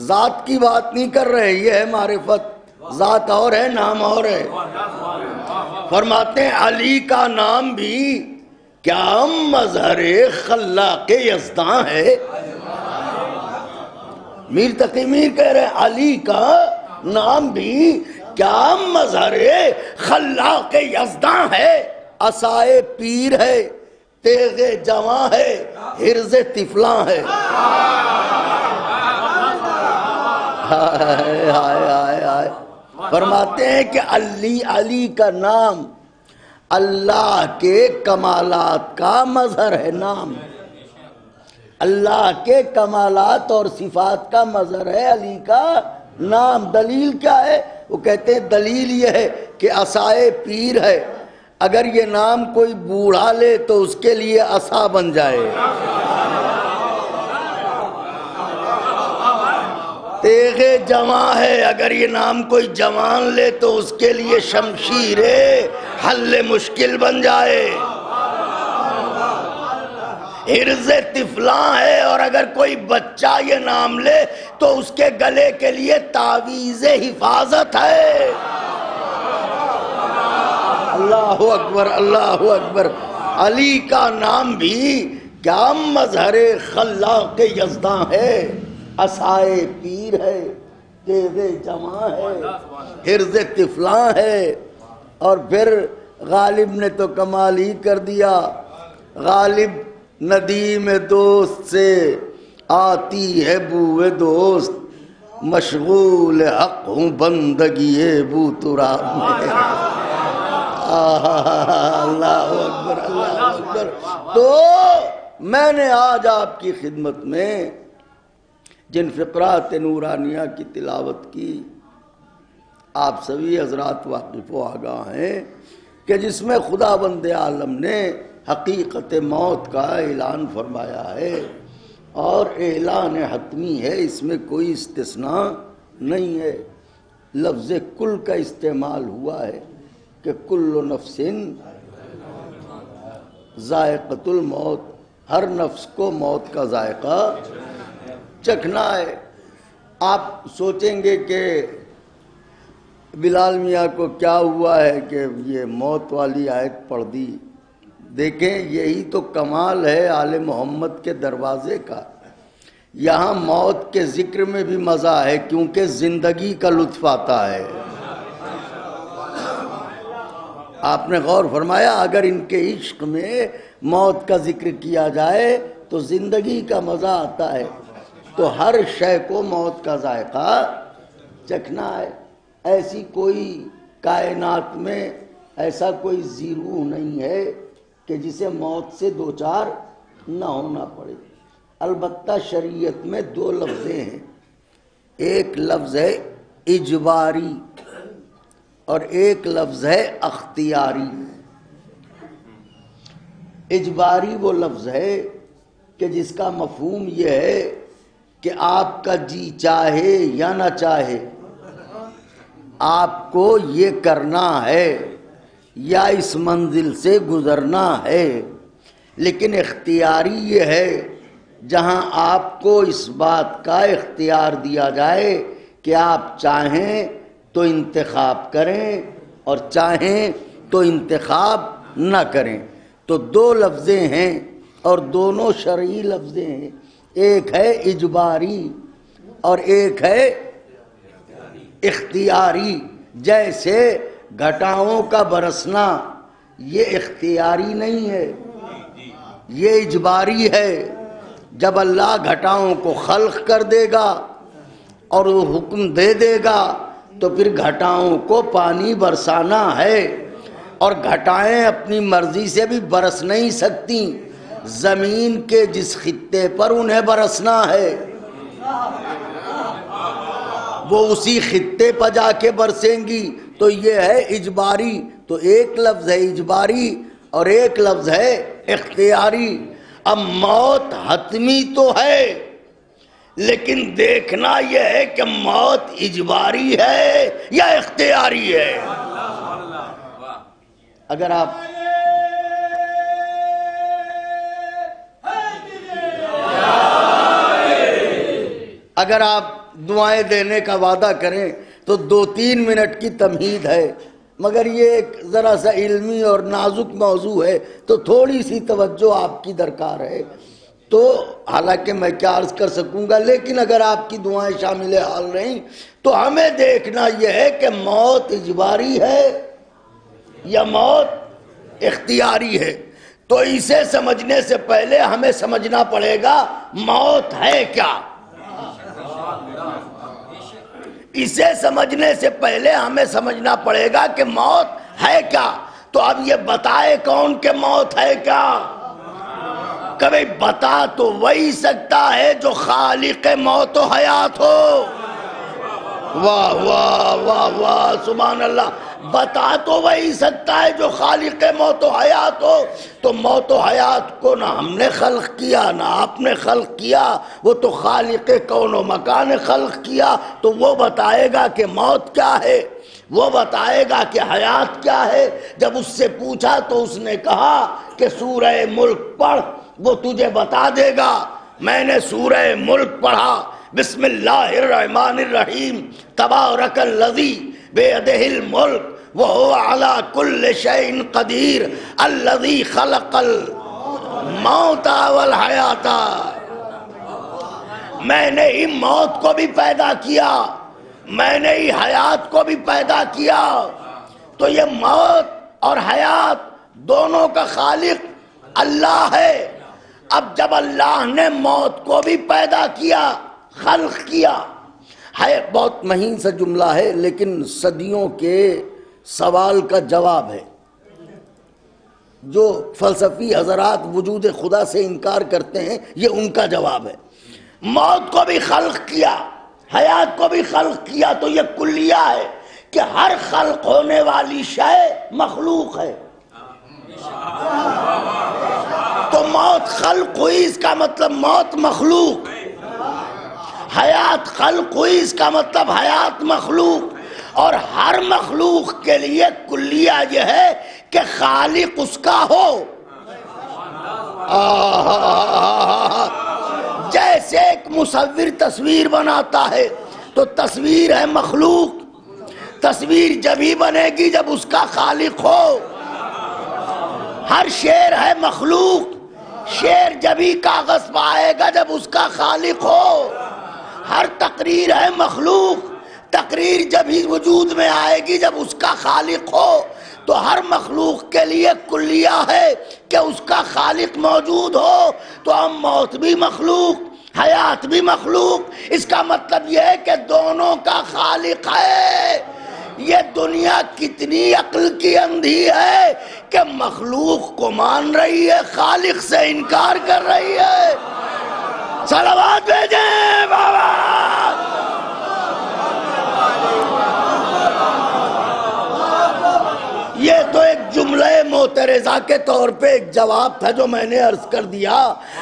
ذات کی بات نہیں کر رہے، یہ ہے معرفت، ذات اور ہے نام اور ہے۔ فرماتے ہیں علی کا نام بھی کیا مظہر خلاق یزداں ہے۔ میر تقی میر کہہ رہے ہیں علی کا نام بھی کیا مظہر خلاق یزداں ہے، عصائے پیر ہے، تیغ جواں ہے، حرز طفلاں ہے۔ ہائے فرماتے ہیں کہ علی کا نام اللہ کے کمالات کا مظہر ہے، نام اللہ کے کمالات اور صفات کا مظہر ہے علی کا نام۔ دلیل کیا ہے؟ وہ کہتے ہیں دلیل یہ ہے کہ عصائے پیر ہے، اگر یہ نام کوئی بوڑھا لے تو اس کے لیے عصا بن جائے۔ تیغ جواں ہے، اگر یہ نام کوئی جوان لے تو اس کے لیے شمشیر حل مشکل بن جائے۔ حرز طفلاں ہے، اور اگر کوئی بچہ یہ نام لے تو اس کے گلے کے لیے تعویذ حفاظت ہے۔ اللہ اکبر اللہ اکبر۔ علی کا نام بھی کیا مظہر خلاق یزداں ہے، عصائے پیر ہے، تیغ جواں ہے، حرز طفلاں ہے۔ اور پھر غالب نے تو کمال ہی کر دیا، غالب ندیم دوست سے آتی ہے بوئے دوست، مشغول حق ہوں بندگی بو تراب میں۔ اللہ اکبر اللہ اکبر۔ تو میں نے آج آپ کی خدمت میں جن فقرات نورانیہ کی تلاوت کی، آپ سبھی حضرات واقف و آگاہ ہیں کہ جس میں خدا بند عالم نے حقیقت موت کا اعلان فرمایا ہے، اور اعلان حتمی ہے، اس میں کوئی استثناء نہیں ہے۔ لفظ کل کا استعمال ہوا ہے کہ کل نفس ذائقۃ الموت، ہر نفس کو موت کا ذائقہ چکھنا ہے۔ آپ سوچیں گے کہ بلال میاں کو کیا ہوا ہے کہ یہ موت والی آیت پڑھ دی۔ دیکھیں یہی تو کمال ہے آل محمد کے دروازے کا، یہاں موت کے ذکر میں بھی مزہ ہے کیونکہ زندگی کا لطف آتا ہے۔ آپ نے غور فرمایا اگر ان کے عشق میں موت کا ذکر کیا جائے تو زندگی کا مزہ آتا ہے، تو ہر شے کو موت کا ذائقہ چکھنا ہے۔ ایسی کوئی کائنات میں ایسا کوئی زیرو نہیں ہے کہ جسے موت سے دوچار نہ ہونا پڑے۔ البتہ شریعت میں دو لفظیں ہیں، ایک لفظ ہے اجباری اور ایک لفظ ہے اختیاری۔ اجباری وہ لفظ ہے کہ جس کا مفہوم یہ ہے کہ آپ کا جی چاہے یا نہ چاہے آپ کو یہ کرنا ہے یا اس منزل سے گزرنا ہے، لیکن اختیاری یہ ہے جہاں آپ کو اس بات کا اختیار دیا جائے کہ آپ چاہیں تو انتخاب کریں اور چاہیں تو انتخاب نہ کریں۔ تو دو لفظیں ہیں اور دونوں شرعی لفظیں ہیں، ایک ہے اجباری اور ایک ہے اختیاری۔ جیسے گھٹاؤں کا برسنا یہ اختیاری نہیں ہے، یہ اجباری ہے۔ جب اللہ گھٹاؤں کو خلق کر دے گا اور وہ حکم دے دے گا تو پھر گھٹاؤں کو پانی برسانا ہے، اور گھٹائیں اپنی مرضی سے بھی برس نہیں سکتی، زمین کے جس خطے پر انہیں برسنا ہے وہ اسی خطے پر جا کے برسیں گی۔ تو یہ ہے اجباری۔ تو ایک لفظ ہے اجباری اور ایک لفظ ہے اختیاری۔ اب موت حتمی تو ہے، لیکن دیکھنا یہ ہے کہ موت اجباری ہے یا اختیاری ہے۔ اگر آپ دعائیں دینے کا وعدہ کریں تو 2-3 منٹ کی تمہید ہے، مگر یہ ایک ذرا سا علمی اور نازک موضوع ہے تو تھوڑی سی توجہ آپ کی درکار ہے۔ تو حالانکہ میں کیا عرض کر سکوں گا، لیکن اگر آپ کی دعائیں شامل حال نہیں تو ہمیں دیکھنا یہ ہے کہ موت اجباری ہے یا موت اختیاری ہے۔ تو اسے سمجھنے سے پہلے ہمیں سمجھنا پڑے گا موت ہے کیا۔ اسے سمجھنے سے پہلے ہمیں سمجھنا پڑے گا کہ موت ہے کیا۔ تو اب یہ بتائے کون کہ موت ہے کیا؟ کبھی بتا تو وہی سکتا ہے جو خالق موت و حیات ہو۔ واہ واہ واہ واہ سبحان اللہ۔ بتا تو وہی سکتا ہے جو خالق موت و حیات ہو۔ تو موت و حیات کو نہ ہم نے خلق کیا نہ آپ نے خلق کیا، وہ تو خالق کون و مکان خلق کیا۔ تو وہ بتائے گا کہ موت کیا ہے، وہ بتائے گا کہ حیات کیا ہے۔ جب اس سے پوچھا تو اس نے کہا کہ سورہ ملک پڑھ، وہ تجھے بتا دے گا۔ میں نے سورہ ملک پڑھا، بسم اللہ الرحمن الرحیم، تبارک الذی بیدہ الملک وہو علی کل شیء قدیر الذی خلق الموت والحیات۔ میں نے ہی موت کو بھی پیدا کیا، میں نے ہی حیات کو بھی پیدا کیا۔ تو یہ موت اور حیات دونوں کا خالق اللہ ہے۔ اب جب اللہ نے موت کو بھی پیدا کیا، خلق کیا، ہے بہت مہین سا جملہ ہے لیکن صدیوں کے سوال کا جواب ہے۔ جو فلسفی حضرات وجود خدا سے انکار کرتے ہیں یہ ان کا جواب ہے۔ موت کو بھی خلق کیا، حیات کو بھی خلق کیا، تو یہ کلیہ ہے کہ ہر خلق ہونے والی شے مخلوق ہے۔ تو موت خلق ہوئی اس کا مطلب موت مخلوق، حیات خلق ہوئی اس کا مطلب حیات مخلوق، اور ہر مخلوق کے لیے کلیہ یہ ہے کہ خالق اس کا ہو۔ جیسے ایک مصور تصویر بناتا ہے تو تصویر ہے مخلوق، تصویر جب ہی بنے گی جب اس کا خالق ہو۔ ہر شعر ہے مخلوق، شعر جب ہی کاغذ پہ آئے گا جب اس کا خالق ہو۔ ہر تقریر ہے مخلوق، تقریر جب ہی وجود میں آئے گی جب اس کا خالق ہو۔ تو ہر مخلوق کے لیے کلیہ ہے کہ اس کا خالق موجود ہو۔ تو ہم موت بھی مخلوق، حیات بھی مخلوق، اس کا مطلب یہ ہے کہ دونوں کا خالق ہے۔ یہ دنیا کتنی عقل کی اندھی ہے کہ مخلوق کو مان رہی ہے، خالق سے انکار کر رہی ہے۔ صلوات بھیجیں بابا. یہ تو ایک جملہ معترضہ کے طور پہ ایک جواب تھا جو میں نے عرض کر دیا.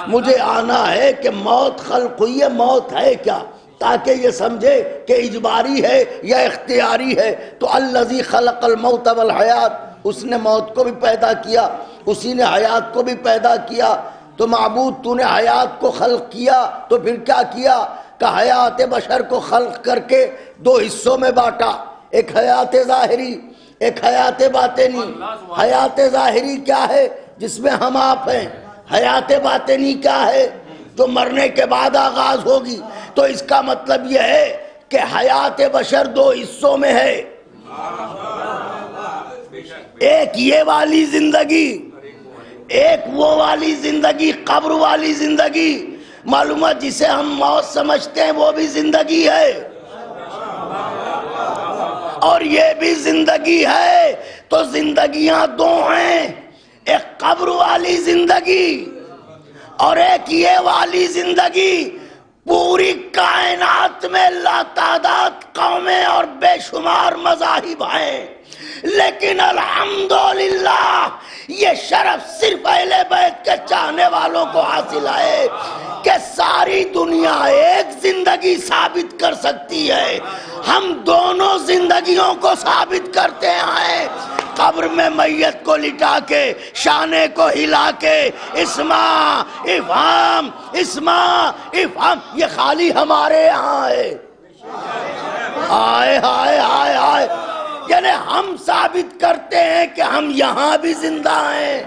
مجھے آنا ہے کہ موت خلق ہوئی ہے، موت ہے کیا، تاکہ یہ سمجھے کہ اجباری ہے یا اختیاری ہے. تو الذی خلق الموت والحیات، اس نے موت کو بھی پیدا کیا، اسی نے حیات کو بھی پیدا کیا. تو معبود تو نے حیات کو خلق کیا تو پھر کیا کیا کہ حیات بشر کو خلق کر کے دو حصوں میں بانٹا، ایک حیات ظاہری ایک حیات باطنی. حیات ظاہری کیا ہے؟ جس میں ہم آپ ہیں. حیات باطنی کیا ہے؟ جو مرنے کے بعد آغاز ہوگی. تو اس کا مطلب یہ ہے کہ حیات بشر دو حصوں میں ہے. ایک یہ والی زندگی، ایک وہ والی زندگی، قبر والی زندگی. معلومات جسے ہم موت سمجھتے ہیں وہ بھی زندگی ہے اور یہ بھی زندگی ہے. تو زندگیاں دو ہیں، ایک قبر والی زندگی اور ایک یہ والی زندگی. پوری کائنات میں لاتعداد قومیں اور بے شمار مذاہب ہیں، لیکن الحمدللہ یہ شرف صرف اہل بیت کے چاہنے والوں کو حاصل ہے کہ ساری دنیا ایک زندگی ثابت کر سکتی ہے. ہم دونوں زندگیوں کو ثابت کرتے ہیں. قبر میں میت کو لٹا کے، شانے کو ہلا کے، اسماء افہام اسماء افہام، یہ خالی ہمارے یہاں ہے. آئے ہائے ہائے ہائے، یعنی ہم ثابت کرتے ہیں کہ ہم یہاں بھی زندہ ہیں،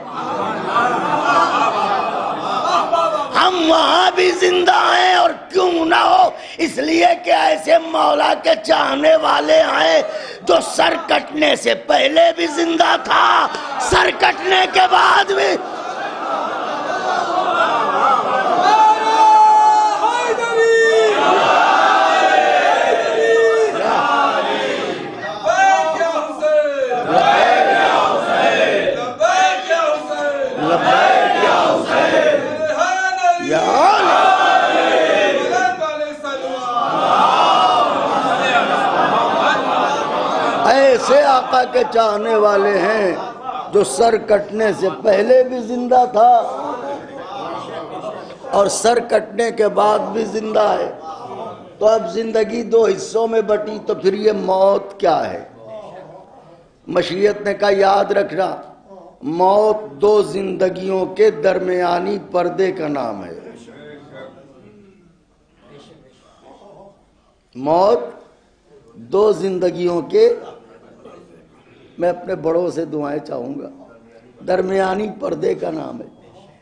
ہم وہاں بھی زندہ ہیں. اور کیوں نہ ہو، اس لیے کہ ایسے مولا کے چاہنے والے ہیں جو سر کٹنے سے پہلے بھی زندہ تھا، سر کٹنے کے بعد بھی. ایسے آقا کے چاہنے والے ہیں جو سر کٹنے سے پہلے بھی زندہ تھا اور سر کٹنے کے بعد بھی زندہ ہے. تو اب زندگی دو حصوں میں بٹی، تو پھر یہ موت کیا ہے؟ مشیت نے کہا یاد رکھنا، موت دو زندگیوں کے درمیانی پردے کا نام ہے. موت دو زندگیوں کے، میں اپنے بڑوں سے دعائیں چاہوں گا، درمیانی پردے کا نام ہے.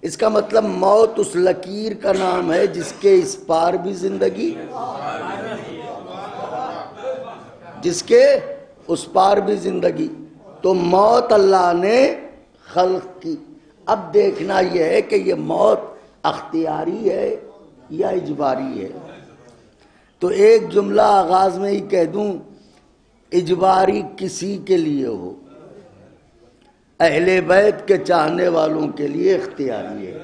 اس کا مطلب موت اس لکیر کا نام ہے جس کے اس پار بھی زندگی، جس کے اس پار بھی زندگی. تو موت اللہ نے خلق کی. اب دیکھنا یہ ہے کہ یہ موت اختیاری ہے یا اجباری ہے. تو ایک جملہ آغاز میں ہی کہہ دوں، اجباری کسی کے لیے ہو، اہل بیت کے چاہنے والوں کے لیے اختیاری ہے.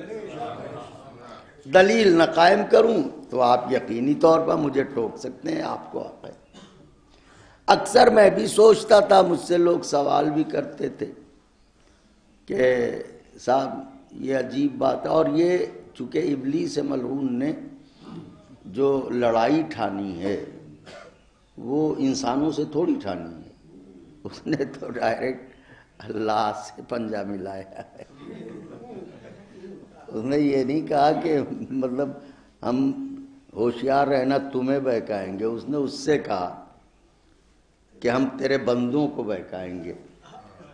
دلیل نہ قائم کروں تو آپ یقینی طور پر مجھے ٹوک سکتے ہیں، آپ کو آتا ہے. اکثر میں بھی سوچتا تھا، مجھ سے لوگ سوال بھی کرتے تھے کہ صاحب یہ عجیب بات ہے. اور یہ چونکہ ابلیس ملعون نے جو لڑائی ٹھانی ہے وہ انسانوں سے تھوڑی ٹھانی ہے، اس نے تو ڈائریکٹ اللہ سے پنجہ ملایا ہے. اس نے یہ نہیں کہا کہ مطلب ہم ہوشیار رہنا تمہیں بہکائیں گے، اس نے اس سے کہا کہ ہم تیرے بندوں کو بہکائیں گے.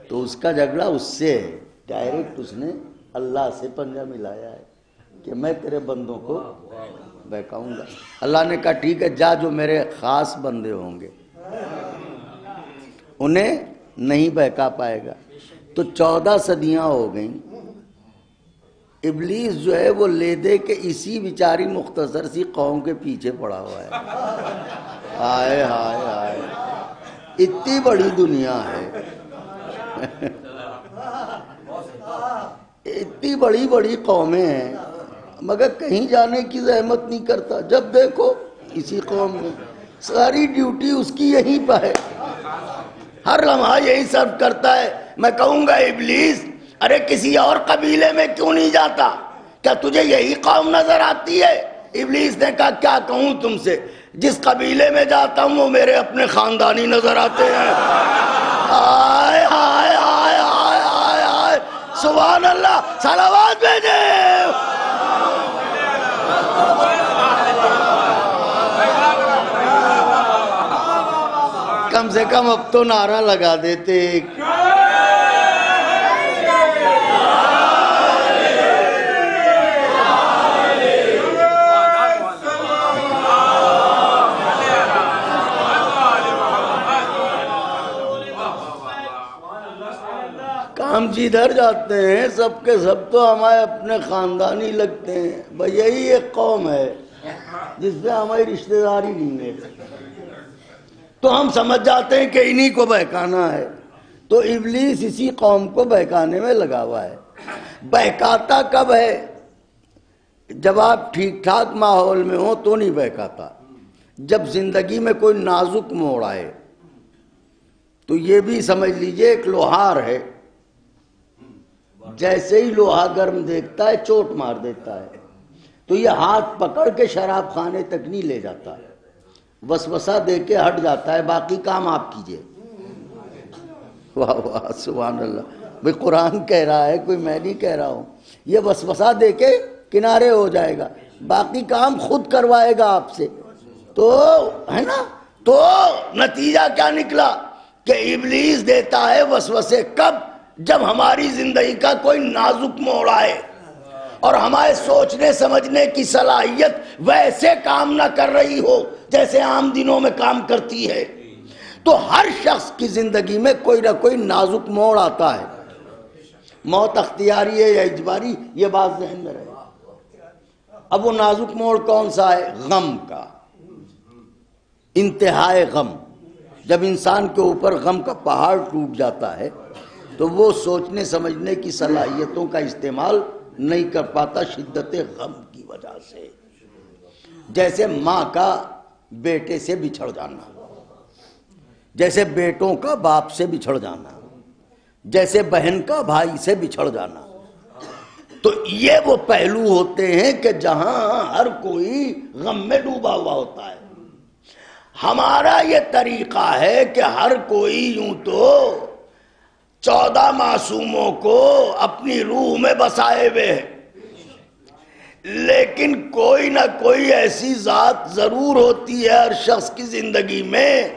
تو اس کا جھگڑا اس سے ہے، ڈائریکٹ اس نے اللہ سے پنجہ ملایا ہے کہ میں تیرے بندوں کو بہکاؤں گا. اللہ نے کہا ٹھیک ہے، جا، جو میرے خاص بندے ہوں گے انہیں نہیں بہکا پائے گا. تو 14 صدیاں ہو گئیں، ابلیس جو ہے وہ لے دے کہ اسی بیچاری مختصر سی قوم کے پیچھے پڑا ہوا ہے. ہائے ہائے ہائے، اتنی بڑی دنیا ہے، اتنی بڑی بڑی قومیں ہیں مگر کہیں جانے کی زحمت نہیں کرتا. جب دیکھو اسی قوم میں ساری ڈیوٹی اس کی یہیں پہ ہے, ہر لمحہ یہی سرو کرتا ہے. میں کہوں گا ابلیس ارے کسی اور قبیلے میں کیوں نہیں جاتا, کیا تجھے یہی قوم نظر آتی ہے؟ ابلیس نے کہا کیا کہوں تم سے, جس قبیلے میں جاتا ہوں وہ میرے اپنے خاندانی نظر آتے ہیں. آئے آئے آئے آئے آئے آئے سبحان اللہ, صلوات بھیجے. کم سے کم اب تو نعرہ لگا دیتے. کام جدھر جاتے ہیں سب کے سب تو ہمارے اپنے خاندانی لگتے ہیں. بھئی یہی ایک قوم ہے جس سے ہماری رشتہ داری نہیں ہے, تو ہم سمجھ جاتے ہیں کہ انہی کو بہکانا ہے. تو ابلیس اسی قوم کو بہکانے میں لگا ہوا ہے. بہکاتا کب ہے؟ جب آپ ٹھیک ٹھاک ماحول میں ہوں تو نہیں بہکاتا. جب زندگی میں کوئی نازک موڑ آئے تو یہ بھی سمجھ لیجئے ایک لوہار ہے, جیسے ہی لوہا گرم دیکھتا ہے چوٹ مار دیتا ہے, تو یہ ہاتھ پکڑ کے شراب خانے تک نہیں لے جاتا ہے, وسوسہ دے کے ہٹ جاتا ہے, باقی کام آپ کیجئے. واہ واہ سبحان اللہ. بھئی قرآن کہہ رہا ہے, کوئی میں نہیں کہہ رہا ہوں. یہ وسوسہ دے کے کنارے ہو جائے گا, باقی کام خود کروائے گا آپ سے. تو ہے نا, تو نتیجہ کیا نکلا کہ ابلیس دیتا ہے وسوسے کب؟ جب ہماری زندگی کا کوئی نازک موڑ آئے اور ہمارے سوچنے سمجھنے کی صلاحیت ویسے کام نہ کر رہی ہو جیسے عام دنوں میں کام کرتی ہے. تو ہر شخص کی زندگی میں کوئی نہ کوئی نازک موڑ آتا ہے. موت اختیاری ہے یا اجباری, یہ بات ذہن میں رہے. اب وہ نازک موڑ کون سا ہے؟ غم کا, انتہائے غم. جب انسان کے اوپر غم کا پہاڑ ٹوٹ جاتا ہے تو وہ سوچنے سمجھنے کی صلاحیتوں کا استعمال نہیں کر پاتا شدت غم کی وجہ سے. جیسے ماں کا بیٹے سے بچھڑ جانا, جیسے بیٹوں کا باپ سے بچھڑ جانا, جیسے بہن کا بھائی سے بچھڑ جانا. تو یہ وہ پہلو ہوتے ہیں کہ جہاں ہر کوئی غم میں ڈوبا ہوا ہوتا ہے. ہمارا یہ طریقہ ہے کہ ہر کوئی یوں تو 14 معصوموں کو اپنی روح میں بسائے ہوئے ہے, لیکن کوئی نہ کوئی ایسی ذات ضرور ہوتی ہے ہر شخص کی زندگی میں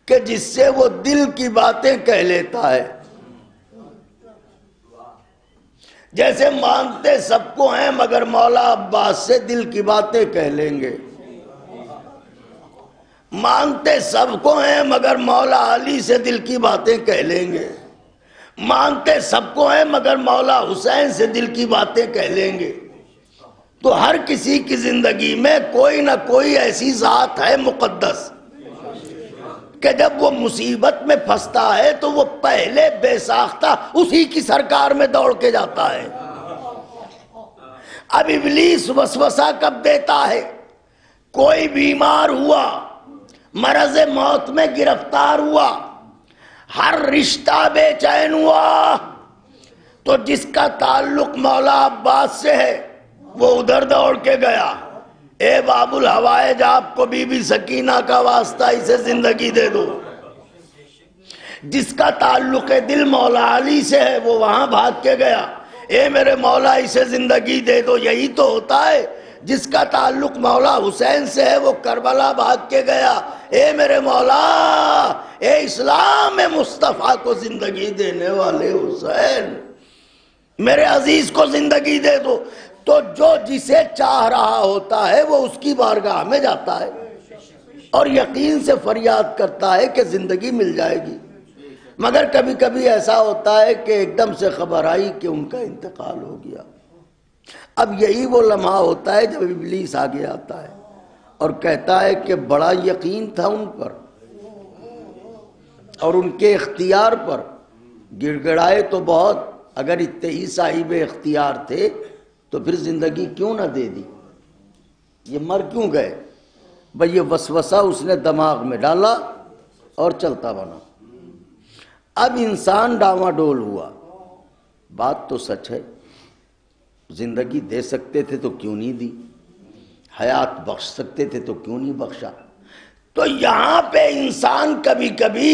کہ جس سے وہ دل کی باتیں کہہ لیتا ہے. جیسے مانتے سب کو ہیں مگر مولا عباس سے دل کی باتیں کہہ لیں گے, مانتے سب کو ہیں مگر مولا علی سے دل کی باتیں کہہ لیں گے, مانتے سب کو ہیں مگر مولا حسین سے دل کی باتیں کہہ لیں گے. تو ہر کسی کی زندگی میں کوئی نہ کوئی ایسی ذات ہے مقدس کہ جب وہ مصیبت میں پھنستا ہے تو وہ پہلے بے ساختہ اسی کی سرکار میں دوڑ کے جاتا ہے. اب ابلیس وسوسہ کب دیتا ہے؟ کوئی بیمار ہوا, مرض موت میں گرفتار ہوا, ہر رشتہ بے چین ہوا, تو جس کا تعلق مولا عباس سے ہے وہ ادھر دوڑ کے گیا, اے باب الحوائج آپ کو بی بی سکینہ کا واسطہ اسے زندگی دے دو. جس کا تعلق دل مولا علی سے ہے وہ وہاں بھاگ کے گیا, اے میرے مولا اسے زندگی دے دو. یہی تو ہوتا ہے. جس کا تعلق مولا حسین سے ہے وہ کربلا بھاگ کے گیا, اے میرے مولا اے اسلام مصطفیٰ کو زندگی دینے والے حسین میرے عزیز کو زندگی دے دو. تو جو جسے چاہ رہا ہوتا ہے وہ اس کی بارگاہ میں جاتا ہے اور یقین سے فریاد کرتا ہے کہ زندگی مل جائے گی. مگر کبھی کبھی ایسا ہوتا ہے کہ ایک دم سے خبر آئی کہ ان کا انتقال ہو گیا. اب یہی وہ لمحہ ہوتا ہے جب ابلیس آگے آتا ہے اور کہتا ہے کہ بڑا یقین تھا ان پر اور ان کے اختیار پر, گڑ گڑائے تو بہت, اگر اتنے ہی صاحب اختیار تھے تو پھر زندگی کیوں نہ دے دی؟ یہ مر کیوں گئے؟ بھئی یہ وسوسہ اس نے دماغ میں ڈالا اور چلتا بنا۔ اب انسان ڈاواڈول ہوا۔ بات تو سچ ہے، زندگی دے سکتے تھے تو کیوں نہیں دی؟ حیات بخش سکتے تھے تو کیوں نہیں بخشا؟ تو یہاں پہ انسان کبھی کبھی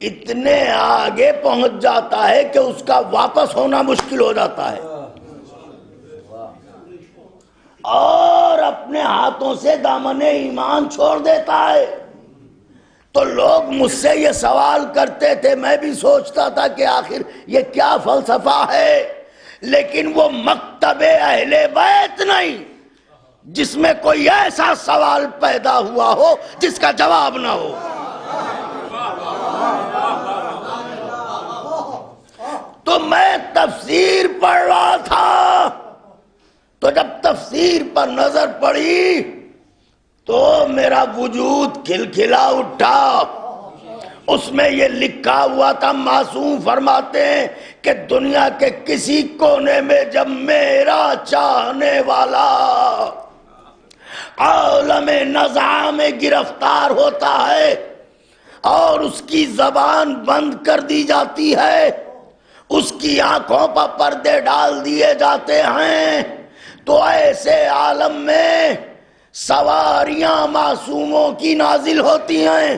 اتنے آگے پہنچ جاتا ہے کہ اس کا واپس ہونا مشکل ہو جاتا ہے، اور اپنے ہاتھوں سے دامن ایمان چھوڑ دیتا ہے۔ تو لوگ مجھ سے یہ سوال کرتے تھے، میں بھی سوچتا تھا کہ آخر یہ کیا فلسفہ ہے، لیکن وہ مکتب اہل بیت نہیں جس میں کوئی ایسا سوال پیدا ہوا ہو جس کا جواب نہ ہو۔ تو میں تفسیر پڑھ رہا تھا، تو جب تفسیر پر نظر پڑی تو میرا وجود کھلکھلا اٹھا۔ اس میں یہ لکھا ہوا تھا، معصوم فرماتے ہیں کہ دنیا کے کسی کونے میں جب میرا چاہنے والا عالم نزاع میں گرفتار ہوتا ہے اور اس کی زبان بند کر دی جاتی ہے، اس کی آنکھوں پر پردے ڈال دیے جاتے ہیں، تو ایسے عالم میں سواریاں معصوموں کی نازل ہوتی ہیں،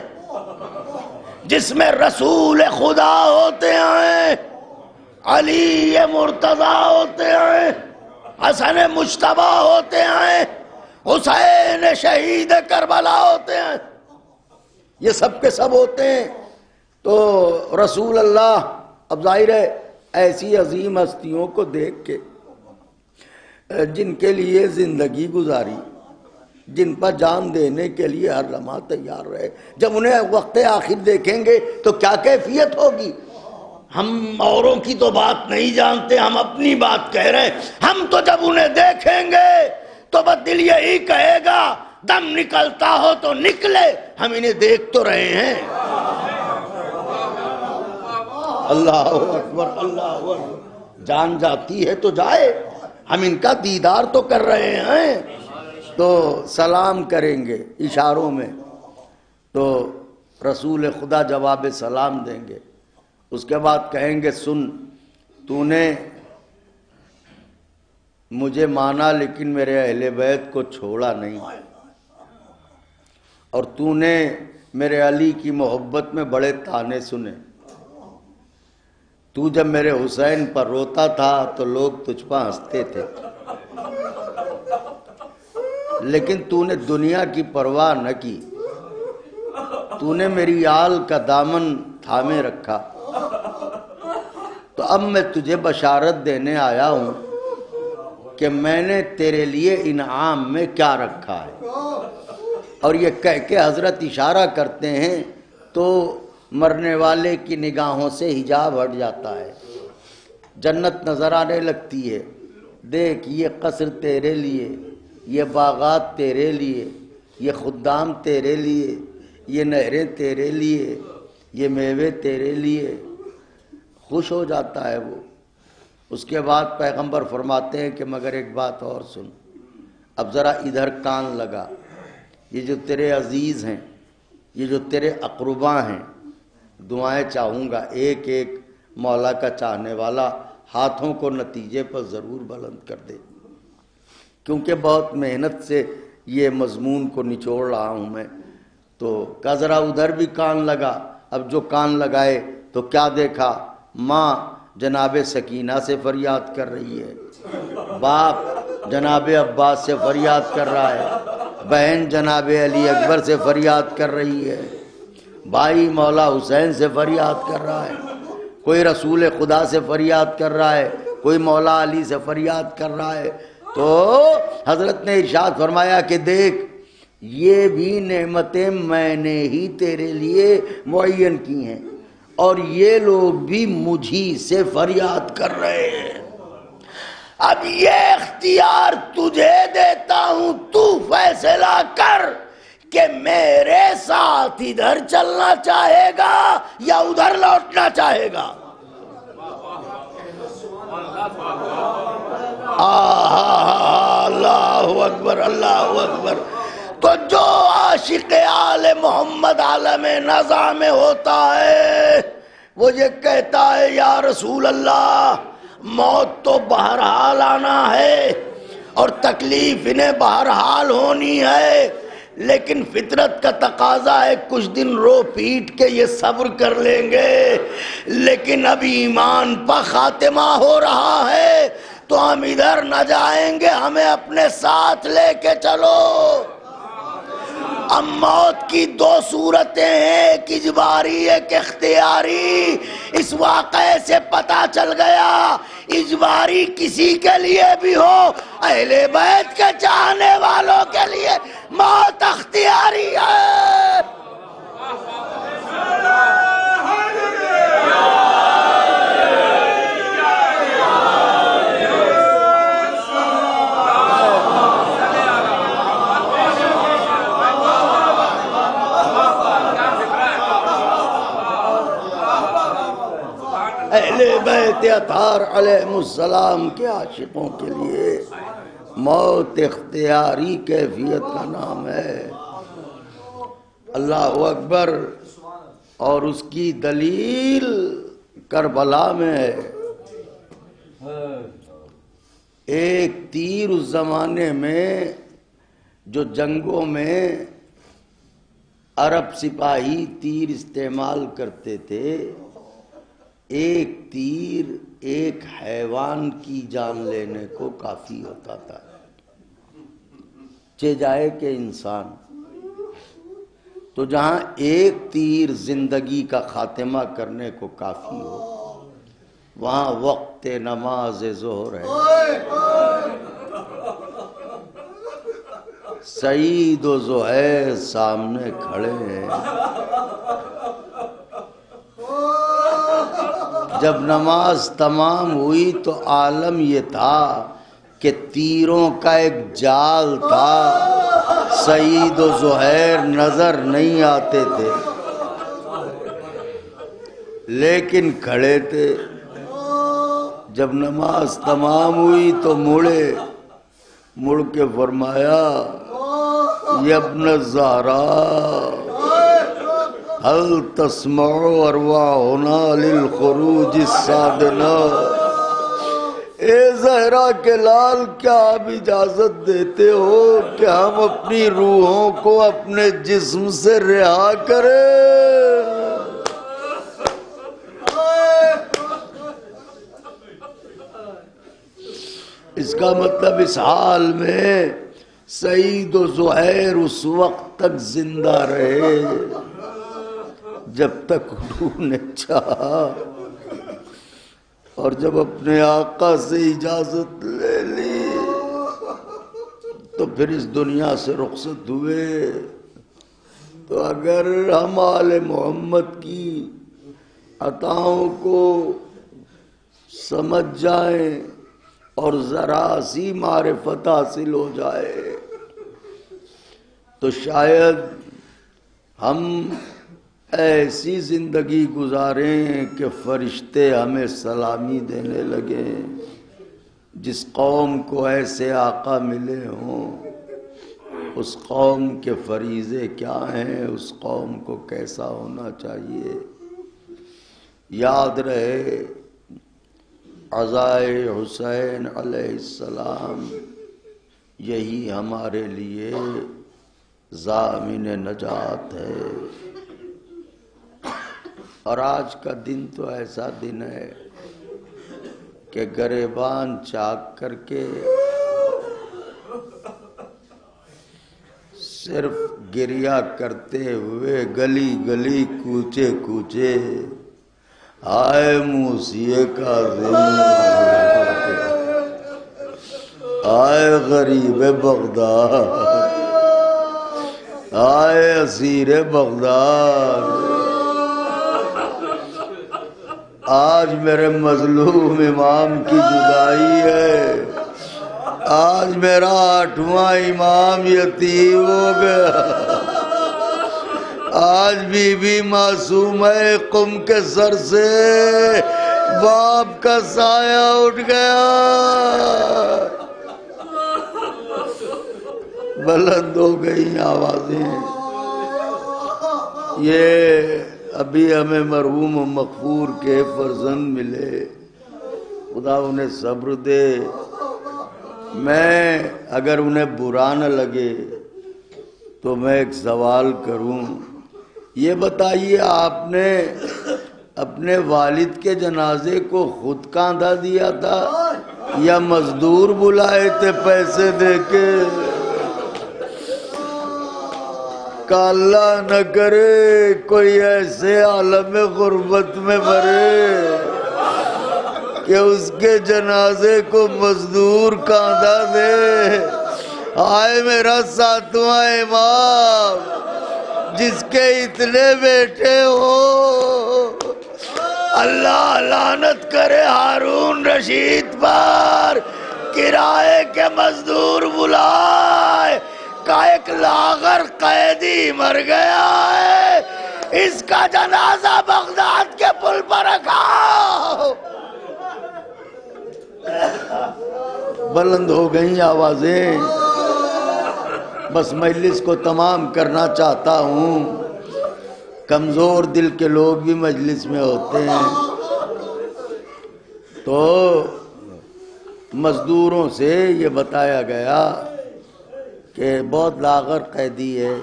جس میں رسول خدا ہوتے ہیں، علی مرتضیٰ ہوتے ہیں، حسن مجتبی ہوتے ہیں، حسین شہید کربلا ہوتے ہیں، یہ سب کے سب ہوتے ہیں۔ تو رسول اللہ اب ظاہر ہے ایسی عظیم ہستیوں کو دیکھ کے، جن کے لیے زندگی گزاری، جن پر جان دینے کے لیے ہر لمحہ تیار رہے، جب انہیں وقت آخر دیکھیں گے تو کیا کیفیت ہوگی؟ ہم اوروں کی تو بات نہیں جانتے، ہم اپنی بات کہہ رہے ہیں۔ ہم تو جب انہیں دیکھیں گے تو بس دل یہی کہے گا، دم نکلتا ہو تو نکلے، ہم انہیں دیکھ تو رہے ہیں۔ اللہ اکبر، اللہ اکبر۔ جان جاتی ہے تو جائے، ہم ان کا دیدار تو کر رہے ہیں۔ تو سلام کریں گے اشاروں میں، تو رسول خدا جواب سلام دیں گے، اس کے بعد کہیں گے سن، تو نے مجھے مانا لیکن میرے اہل بیت کو چھوڑا نہیں، اور تو نے میرے علی کی محبت میں بڑے تانے سنے، تو جب میرے حسین پر روتا تھا تو لوگ تجھ پر ہنستے تھے، لیکن تو نے دنیا کی پرواہ نہ کی، تو نے میری آل کا دامن تھامے رکھا، تو اب میں تجھے بشارت دینے آیا ہوں کہ میں نے تیرے لیے انعام میں کیا رکھا ہے۔ اور یہ کہہ کے حضرت اشارہ کرتے ہیں تو مرنے والے کی نگاہوں سے حجاب ہٹ جاتا ہے، جنت نظر آنے لگتی ہے۔ دیکھ یہ قصر تیرے لیے، یہ باغات تیرے لیے، یہ خدام تیرے لیے، یہ نہریں تیرے لیے، یہ میوے تیرے لیے۔ خوش ہو جاتا ہے وہ۔ اس کے بعد پیغمبر فرماتے ہیں کہ مگر ایک بات اور سن، اب ذرا ادھر کان لگا، یہ جو تیرے عزیز ہیں، یہ جو تیرے اقربا ہیں، دعائیں چاہوں گا، ایک ایک مولا کا چاہنے والا ہاتھوں کو نتیجے پر ضرور بلند کر دے، کیونکہ بہت محنت سے یہ مضمون کو نچوڑ رہا ہوں میں۔ تو کہا ذرا ادھر بھی کان لگا۔ اب جو کان لگائے تو کیا دیکھا؟ ماں جناب سکینہ سے فریاد کر رہی ہے، باپ جناب عباس سے فریاد کر رہا ہے، بہن جناب علی اکبر سے فریاد کر رہی ہے، بھائی مولا حسین سے فریاد کر رہا ہے، کوئی رسول خدا سے فریاد کر رہا ہے، کوئی مولا علی سے فریاد کر رہا ہے۔ تو حضرت نے ارشاد فرمایا کہ دیکھ یہ بھی نعمتیں میں نے ہی تیرے لیے معین کی ہیں، اور یہ لوگ بھی مجھی سے فریاد کر رہے ہیں۔ اب یہ اختیار تجھے دیتا ہوں، تو فیصلہ کر کہ میرے ساتھ ادھر چلنا چاہے گا یا ادھر لوٹنا چاہے گا۔ اللہ اکبر اللہ اکبر۔ تو جو عاشق آل محمد عالم نزع میں ہوتا ہے وہ یہ کہتا ہے یا رسول اللہ موت تو بہرحال آنا ہے اور تکلیف انہیں بہرحال ہونی ہے، لیکن فطرت کا تقاضا ہے کچھ دن رو پیٹ کے یہ صبر کر لیں گے، لیکن ابھی ایمان پر خاتمہ ہو رہا ہے تو ہم ادھر نہ جائیں گے، ہمیں اپنے ساتھ لے کے چلو۔ اب موت کی دو صورتیں ہیں، ایک اجباری ایک اختیاری۔ اس واقعے سے پتہ چل گیا اجباری کسی کے لیے بھی ہو، اہل بیت کے چاہنے والوں کے لیے موت اختیاری ہے۔ اہل بیت اطہار علیہ السلام کے عاشقوں کے لیے موت اختیاری کیفیت کا نام ہے۔ اللہ اکبر۔ اور اس کی دلیل کربلا میں ہے۔ ایک تیر اس زمانے میں جو جنگوں میں عرب سپاہی تیر استعمال کرتے تھے، ایک تیر ایک حیوان کی جان لینے کو کافی ہوتا تھا، چہ جائے کہ انسان۔ تو جہاں ایک تیر زندگی کا خاتمہ کرنے کو کافی ہو وہاں وقت نماز ظہر ہے۔ سعید و زہیر سامنے کھڑے ہیں۔ جب نماز تمام ہوئی تو عالم یہ تھا کہ تیروں کا ایک جال تھا، سعید و زہیر نظر نہیں آتے تھے لیکن کھڑے تھے۔ جب نماز تمام ہوئی تو مڑ کے فرمایا یا ابن الزہراء هل تسمع ارواحنا للخروج الصادنا، اے زہرا کے لال کیا آپ اجازت دیتے ہو کہ ہم اپنی روحوں کو اپنے جسم سے رہا کریں؟ اس کا مطلب اس حال میں سعید و زہیر اس وقت تک زندہ رہے جب تک روح نے چاہا، اور جب اپنے آقا سے اجازت لے لی تو پھر اس دنیا سے رخصت ہوئے۔ تو اگر ہم آل محمد کی عطاؤں کو سمجھ جائیں اور ذرا سی معرفت حاصل ہو جائے تو شاید ہم ایسی زندگی گزاریں کہ فرشتے ہمیں سلامی دینے لگیں۔ جس قوم کو ایسے آقا ملے ہوں اس قوم کے فریضے کیا ہیں، اس قوم کو کیسا ہونا چاہیے۔ یاد رہے عزائے حسین علیہ السلام یہی ہمارے لیے ضامن نجات ہے۔ اور آج کا دن تو ایسا دن ہے کہ گریبان چاک کر کے صرف گریہ کرتے ہوئے گلی گلی کوچے کوچے آئے موسیٰ کاظم، آئے غریب بغداد، آئے اسیر بغداد، آج میرے مظلوم امام کی جدائی ہے، آج میرا 8واں امام یتیم ہو گیا، آج بی بی معصومہ قم کے سر سے باپ کا سایہ اٹھ گیا، بلند ہو گئی آوازیں۔ یہ ابھی ہمیں مرحوم و مغفور کے فرزند ملے، خدا انہیں صبر دے۔ میں اگر انہیں برا نہ لگے تو میں ایک سوال کروں، یہ بتائیے آپ نے اپنے والد کے جنازے کو خود کاندھا دیا تھا یا مزدور بلائے تھے پیسے دے کے؟ کہ اللہ نہ کرے کوئی ایسے عالم غربت میں مرے کہ اس کے جنازے کو مزدور کاندھا دے۔ آئے میرا ساتواں امام جس کے اتنے بیٹے ہو، اللہ لعنت کرے ہارون رشید پر، کرائے کے مزدور بلائے کا ایک لاغر قیدی مر گیا ہے، اس کا جنازہ بغداد کے پل پر رکھاؤ۔ بلند ہو گئی آوازیں۔ بس مجلس کو تمام کرنا چاہتا ہوں، کمزور دل کے لوگ بھی مجلس میں ہوتے ہیں، تو مزدوروں سے یہ بتایا گیا کہ بہت لاغر قیدی ہے،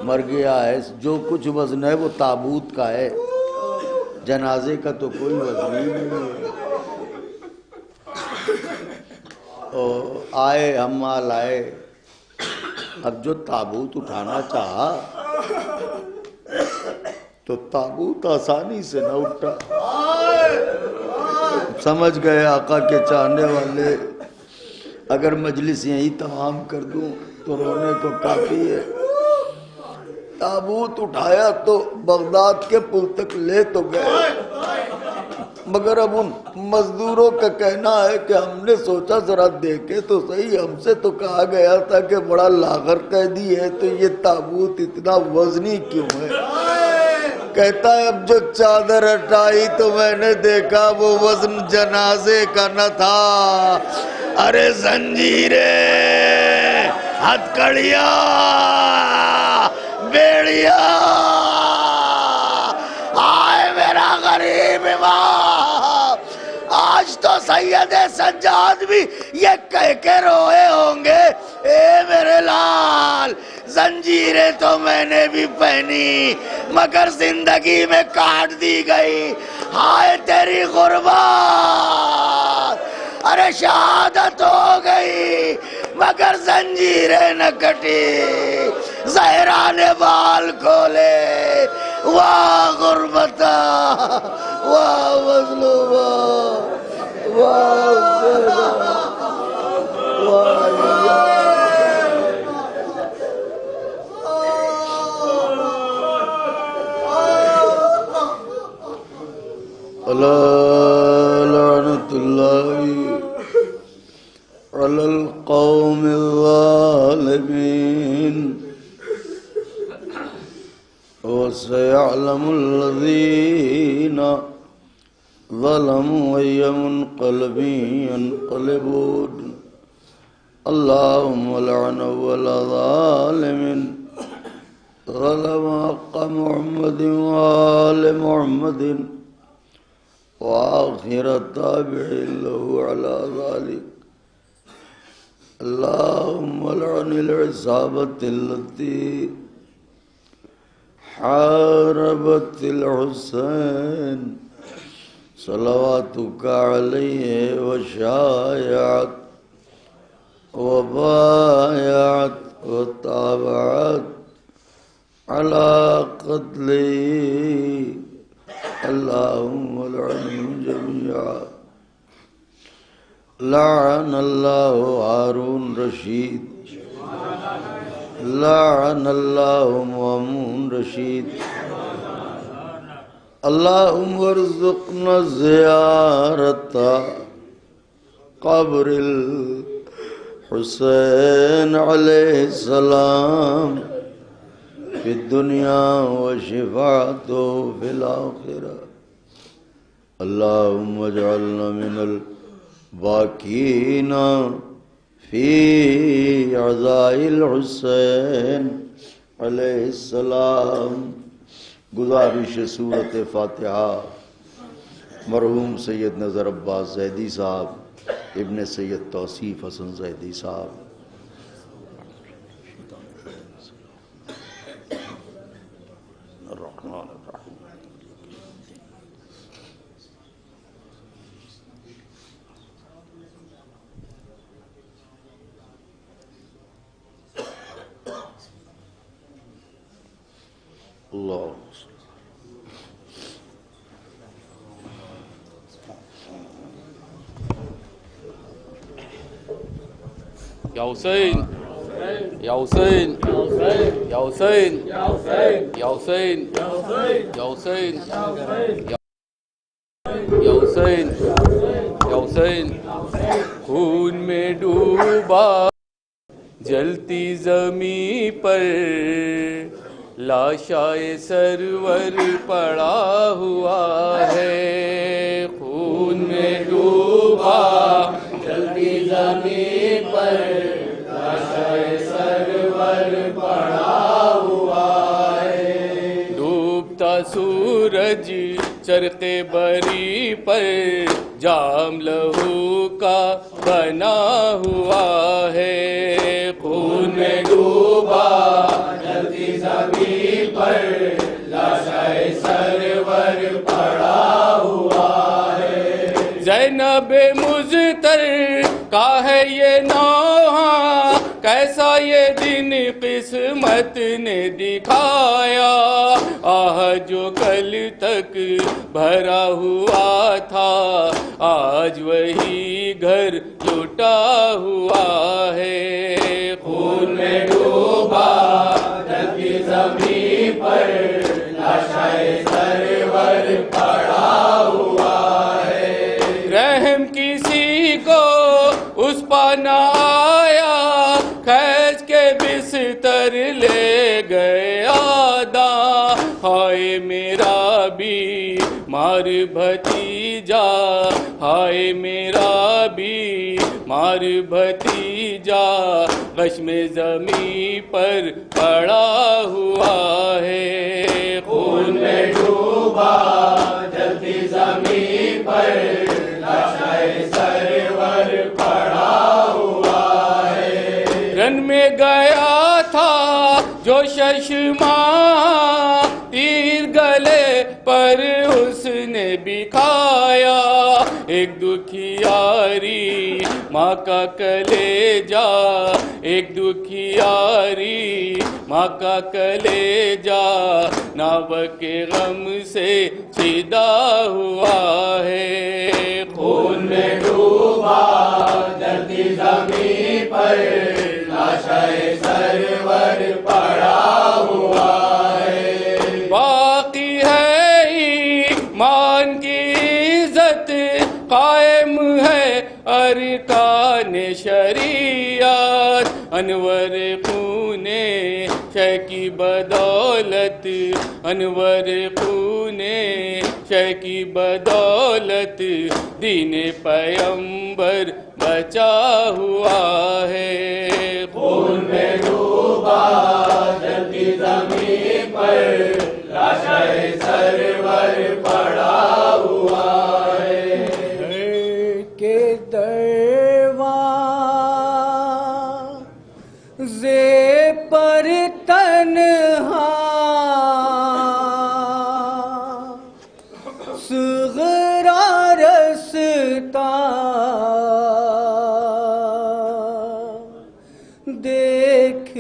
مر گیا ہے، جو کچھ وزن ہے وہ تابوت کا ہے، جنازے کا تو کوئی وزن ہی نہیں ہے۔ آئے ہم مال آئے، اب جو تابوت اٹھانا چاہا تو تابوت آسانی سے نہ اٹھا۔ سمجھ گئے آقا کے چاہنے والے، اگر مجلس یہیں تمام کر دوں تو رونے کو کافی ہے۔ تابوت اٹھایا تو بغداد کے پل تک لے تو گئے، مگر اب ان مزدوروں کا کہنا ہے کہ ہم نے سوچا ذرا دیکھے تو صحیح، ہم سے تو کہا گیا تھا کہ بڑا لاغر قیدی ہے تو یہ تابوت اتنا وزنی کیوں ہے؟ کہتا ہے اب جو چادر ہٹائی تو میں نے دیکھا وہ وزن جنازے کا نہ تھا، ارے زنجیریں، ہتھکڑیاں، بیڑیا۔ آئے میرا غریب امام، آج تو سید سجاد بھی یہ کہہ کے روئے ہوں گے، اے میرے لال زنجیریں تو میں نے بھی پہنی مگر زندگی میں کاٹ دی گئی، ہائے تیری غربت، ارے شہادت ہو گئی مگر زنجیریں نہ کٹی، زہرا نے بال کھولے، واہ غربتا، واہ مظلومہ، واہ زہرا، واہ لعنت اللہ علی القوم الظالمین وسيعلم الذين ظلموا أي منقلب ينقلبون اللهم لعن أول ظالم ظلم حق محمد وآل محمد وآخر تابع له على ذلك اللهم لعن العصابة التي حاربت الحسين صلواتك عليه وشايعت وبايعت وتابعت على قتله اللهم لعنهم جميعا لعن الله هارون رشید لعن الله مامون رشید اللهم ارزقنا زیارت قبر الحسین علیہ السلام فی الدنیا وشفاعته فی الآخرہ اللهم اجعلنا من الباكين في عزاء الحسین علیہ السلام. گزارش سورت فاتحہ مرحوم سید نظر عباس زیدی صاحب ابن سید توصیف حسن زیدی صاحب. اللہ یا حسین یا حسین یا حسین یا حسین یا حسین یا حسین یا حسین. خون میں ڈوبا جلتی زمین پر لاشائے سرور پڑا ہوا ہے. خون میں ڈوبا جلتی زمین پر لاشائے سرور پڑا ہوا ہے. ڈوبتا سورج چرخ بری پر جام لہو کا بنا ہوا ہے. خون میں ڈوبا جلتی زمین پر لاشائے سرور پڑا ہوا ہے. زینب مزتر کا ہے یہ نوحہ کیسا یہ دن قسمت نے دکھایا. آہ جو کل تک بھرا ہوا تھا آج وہی گھر لٹا ہوا ہے. خون میں ڈوبا جلتی زمین پر لاشائے سرور پڑا ہوا ہے. رحم کسی کو اس پا نہ آیا کھینچ کے بستر لے گیا داں. ہائے میرا بیمار بھتیجا ہائے میرا بیمار بھتیجا غشم زمین پر پڑا ہوا ہے. خون میں ڈوبا جلتی زمین پر لاشائے سرور پڑا ہوا ہے. رن میں گیا تھا جو ششماں تیر گلے پر اس نے بکھایا. ایک دکھیاری ماں کا کلیجا ایک دکھیاری ماں کا کلیجا ناوک کے غم سے چھیدا ہوا ہے. خون میں ڈوبا جلتی زمین پر لاشائے سرور پڑا ہوا ہے. باقی ہے ایمان کی عزت قائم ہے ارکان شریعت. انور خون شے کی بدولت انور خون شے کی بدولت دین پیمبر بچا ہوا ہے. خون میں ڈوبا جلتی زمین پر لاشائے سرور پڑا ہوا ہے. کہ دروازے پر تنہا صغرا رستا دیکھ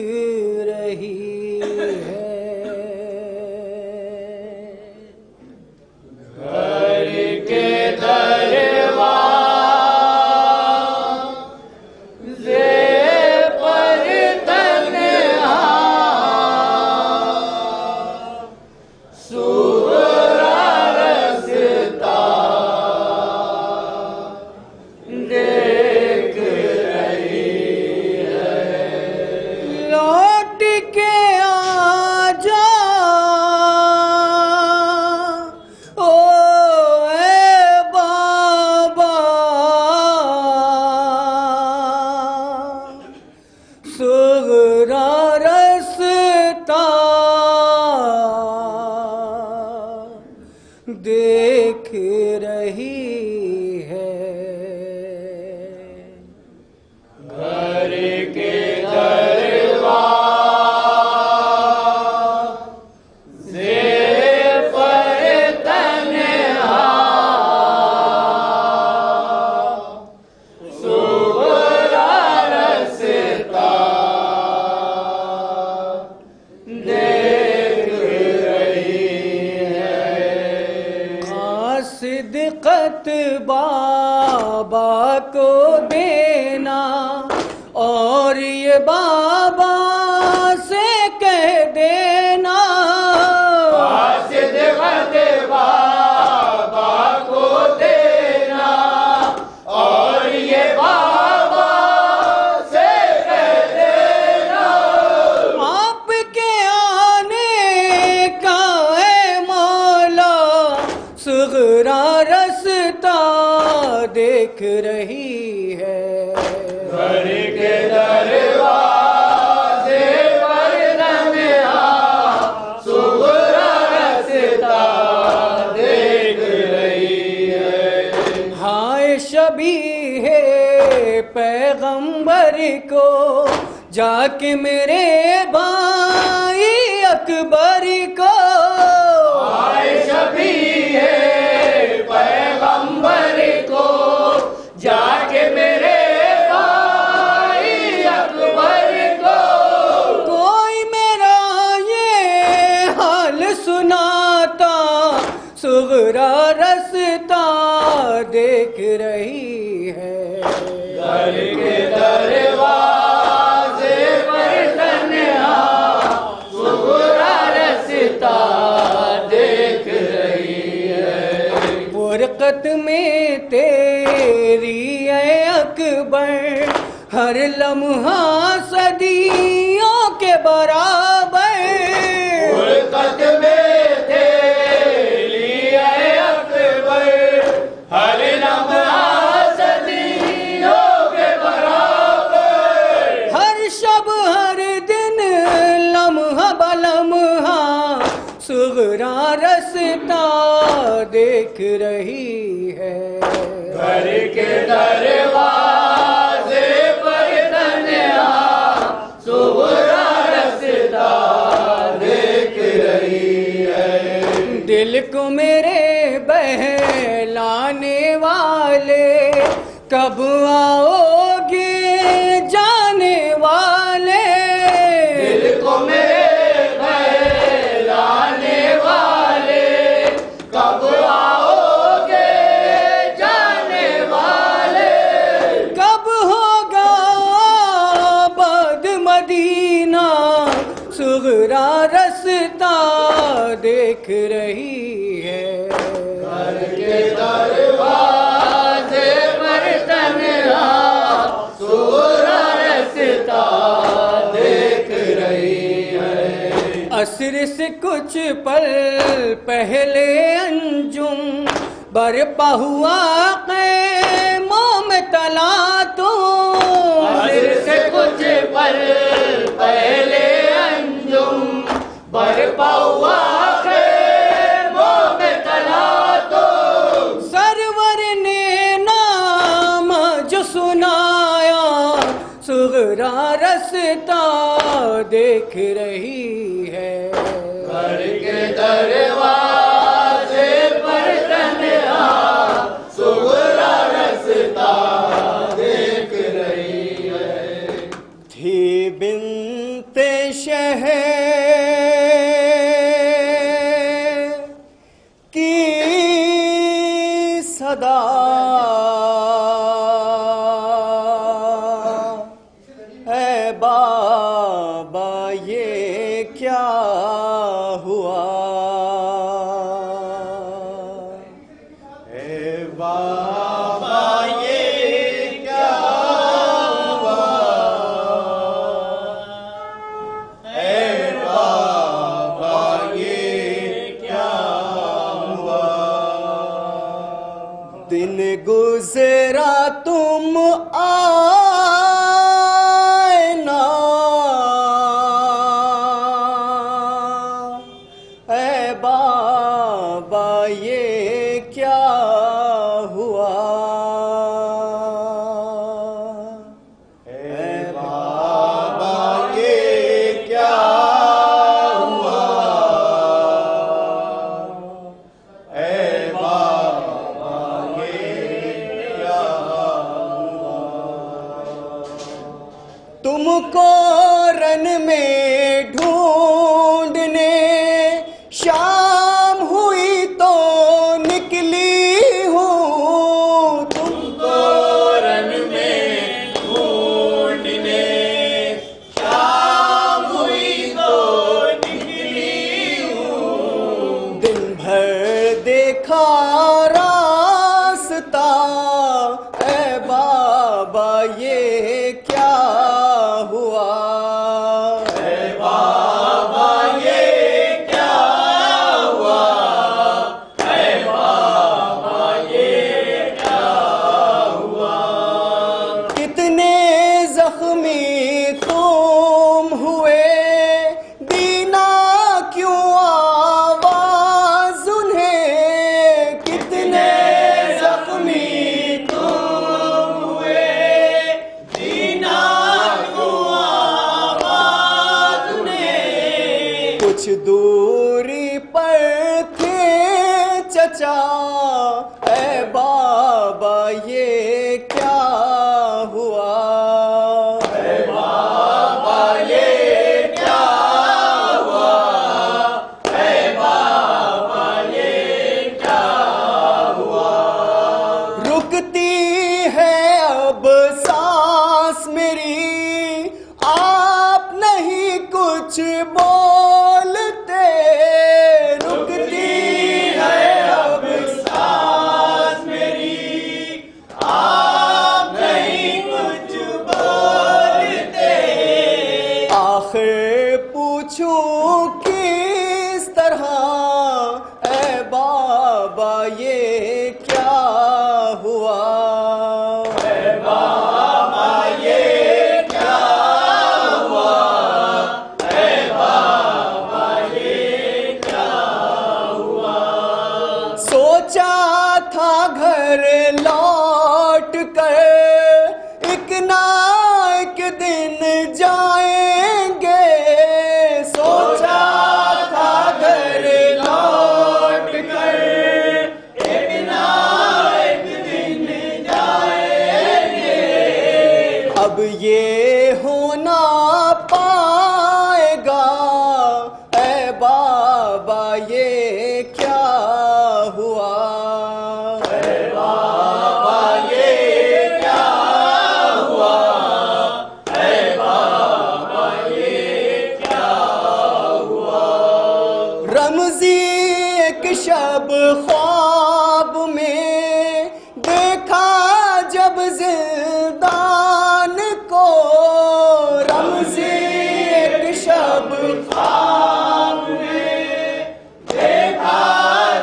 رہی ہے. گھر کے دروازے پر تنہا صغرا رستا صدقت بابا کو دینا اور یہ بابا سے کہہ دینا صدقت بابا کو دینا اور یہ بابا سے کہہ دینا آپ کے آنے کا ہے مولا صغرا رستہ دیکھ رہی ہے گھر کے دروازے پر تنہا صغرا رستہ دیکھ رہی ہے ہائے شبیہ پیغمبر کو جا کے میرے بھائی اکبر کو آئے شبیہ پیغمبر کو جا کے میرے بھائی اکبر کو کوئی میرا یہ حال سناتا صغرا رستہ دیکھ رہی ہے گھر کے دروازے پر تنہا صغرا رستہ دیکھ رہی ہے فرقت میں تیری اے اکبر ہر لمحہ صدیوں کے برابر فرقت میں تیری اے اکبر ہر لمحہ صدیوں کے برابر ہر شب ہر دن لمحہ بلمحہ صغرا رستہ دیکھ رہی ہے گھر کے دروازے پر تنہا صغرا رستہ دیکھ رہی ہے دل کو میرے بہلانے والے کب آؤ گے جانے والے دل کو میرے بہلانے والے کب آؤ گے جانے والے کب ہوگا آباد مدینہ صغرا رستہ دیکھ رہی ہے گھر کے دروازے پر تنہا صغرا رستہ دیکھ رہی ہے عصر سے کچھ پل پہلے انجم برپا ہوا خیموں میں تلا تو عصر سے کچھ پل پہلے انجم برپا ہوا خیموں میں تلا تو سرور نے نام جو سنایا صغرا رستہ دیکھ رہی ہے گھر کے دروازے پر تنہا صغرا رستہ دیکھ رہی ہے تھی بنت شہر کی صدا اے بابا یہ کیا ہوا اے بابا یہ کیا ہوا اے بابا یہ کیا ہوا دن گزرا تم آئے نا اے بابا یہ کیا ہوا اے بابا یہ کیا ہوا اے بابا یہ کیا تم کو رن میں ڈھونڈنے شام ہوئی تو نکلی یہ کیا ہوا، اے بابا یہ کیا ہوا، اے بابا یہ کیا ہوا، رکتی ہے اب سانس میری، آپ نہیں کچھ بولتے، رکتی ہے اب سانس میری، آپ نہیں کچھ بولتے، آخر پوچھوں کس طرح، اے بابا یہ کیا ہوا، اے بابا یہ کیا ہوا، اے بابا یہ کیا ہوا، سوچا تھا گھر لوٹ کر ایک نہ ایک دن جائیں گے، سوچا تھا گھر لوٹ کر ایک نہ ایک دن جائیں گے، اب یہ ہونا پائے گا، اے بابا یہ کیا ہوا، اے بابا یہ کیا ہوا، اے بابا یہ کیا ہوا، رمزی ایک شب خواب میں دیکھا جب زندان کو، رمزی ایک شب خواب میں دیکھا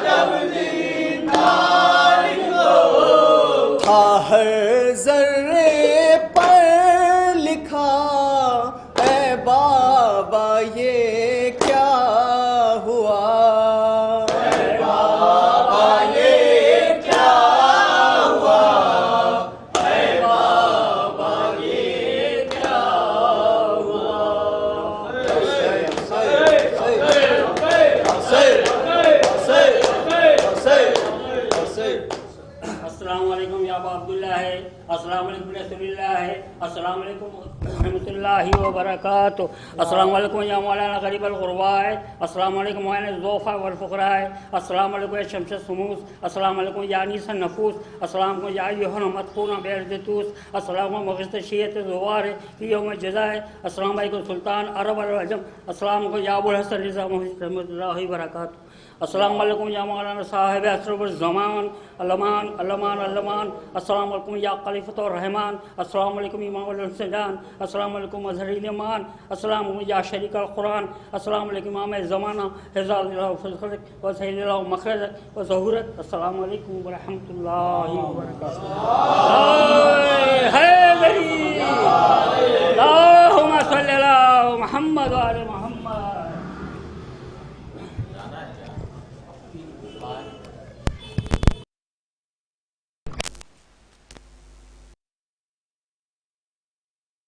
جب زندان کو، تھا ہر ذرے پر لکھا، اے بابا یہ کیا ہوا، اے بابا یہ کیا ہوا، اے بابا یہ کیا ہوا، السلام علیکم یا ابا عبداللہ ہے، السلام علیکم رسول اللہ ہے، السلام علیکم ورحمۃ اللہ وبرکاتہ، السلام علیکم یا مولانا غریب الغرباء ہے، السلام علیکم مولانا الضعفاء والفقراء ہے، السلام علیکم یا شمس الشموس، السلام علیکم یا انیس النفوس، السلام علیکم یا ایھا المدفون بعرض، السلام علیکم مغرث شیعۃ الزوار فی یوم الجزاء، السلام علیکم سلطان عرب والعجم، السلام علیکم یا ابو الحسن رضا محمد رحمۃ اللہ وبرکاتہ، السلام علیکم یا مولانا صاحب اسرب الزمان علمان علمان علمان، السلام علیکم یا خلیفۃ الرحمان، السلام علیکم امام الانسجان، السلام علیکم مظہر الایمان، السلام علیکم یا شریک القرآن، السلام علیکم امام زمانہ حفظ اللہ فضلک و سہل اللہ مخرجک و ظہورک، السلام علیکم ورحمۃ اللہ وبرکاتہ، ہے میری اللہم صلی علی محمد و علی محمد۔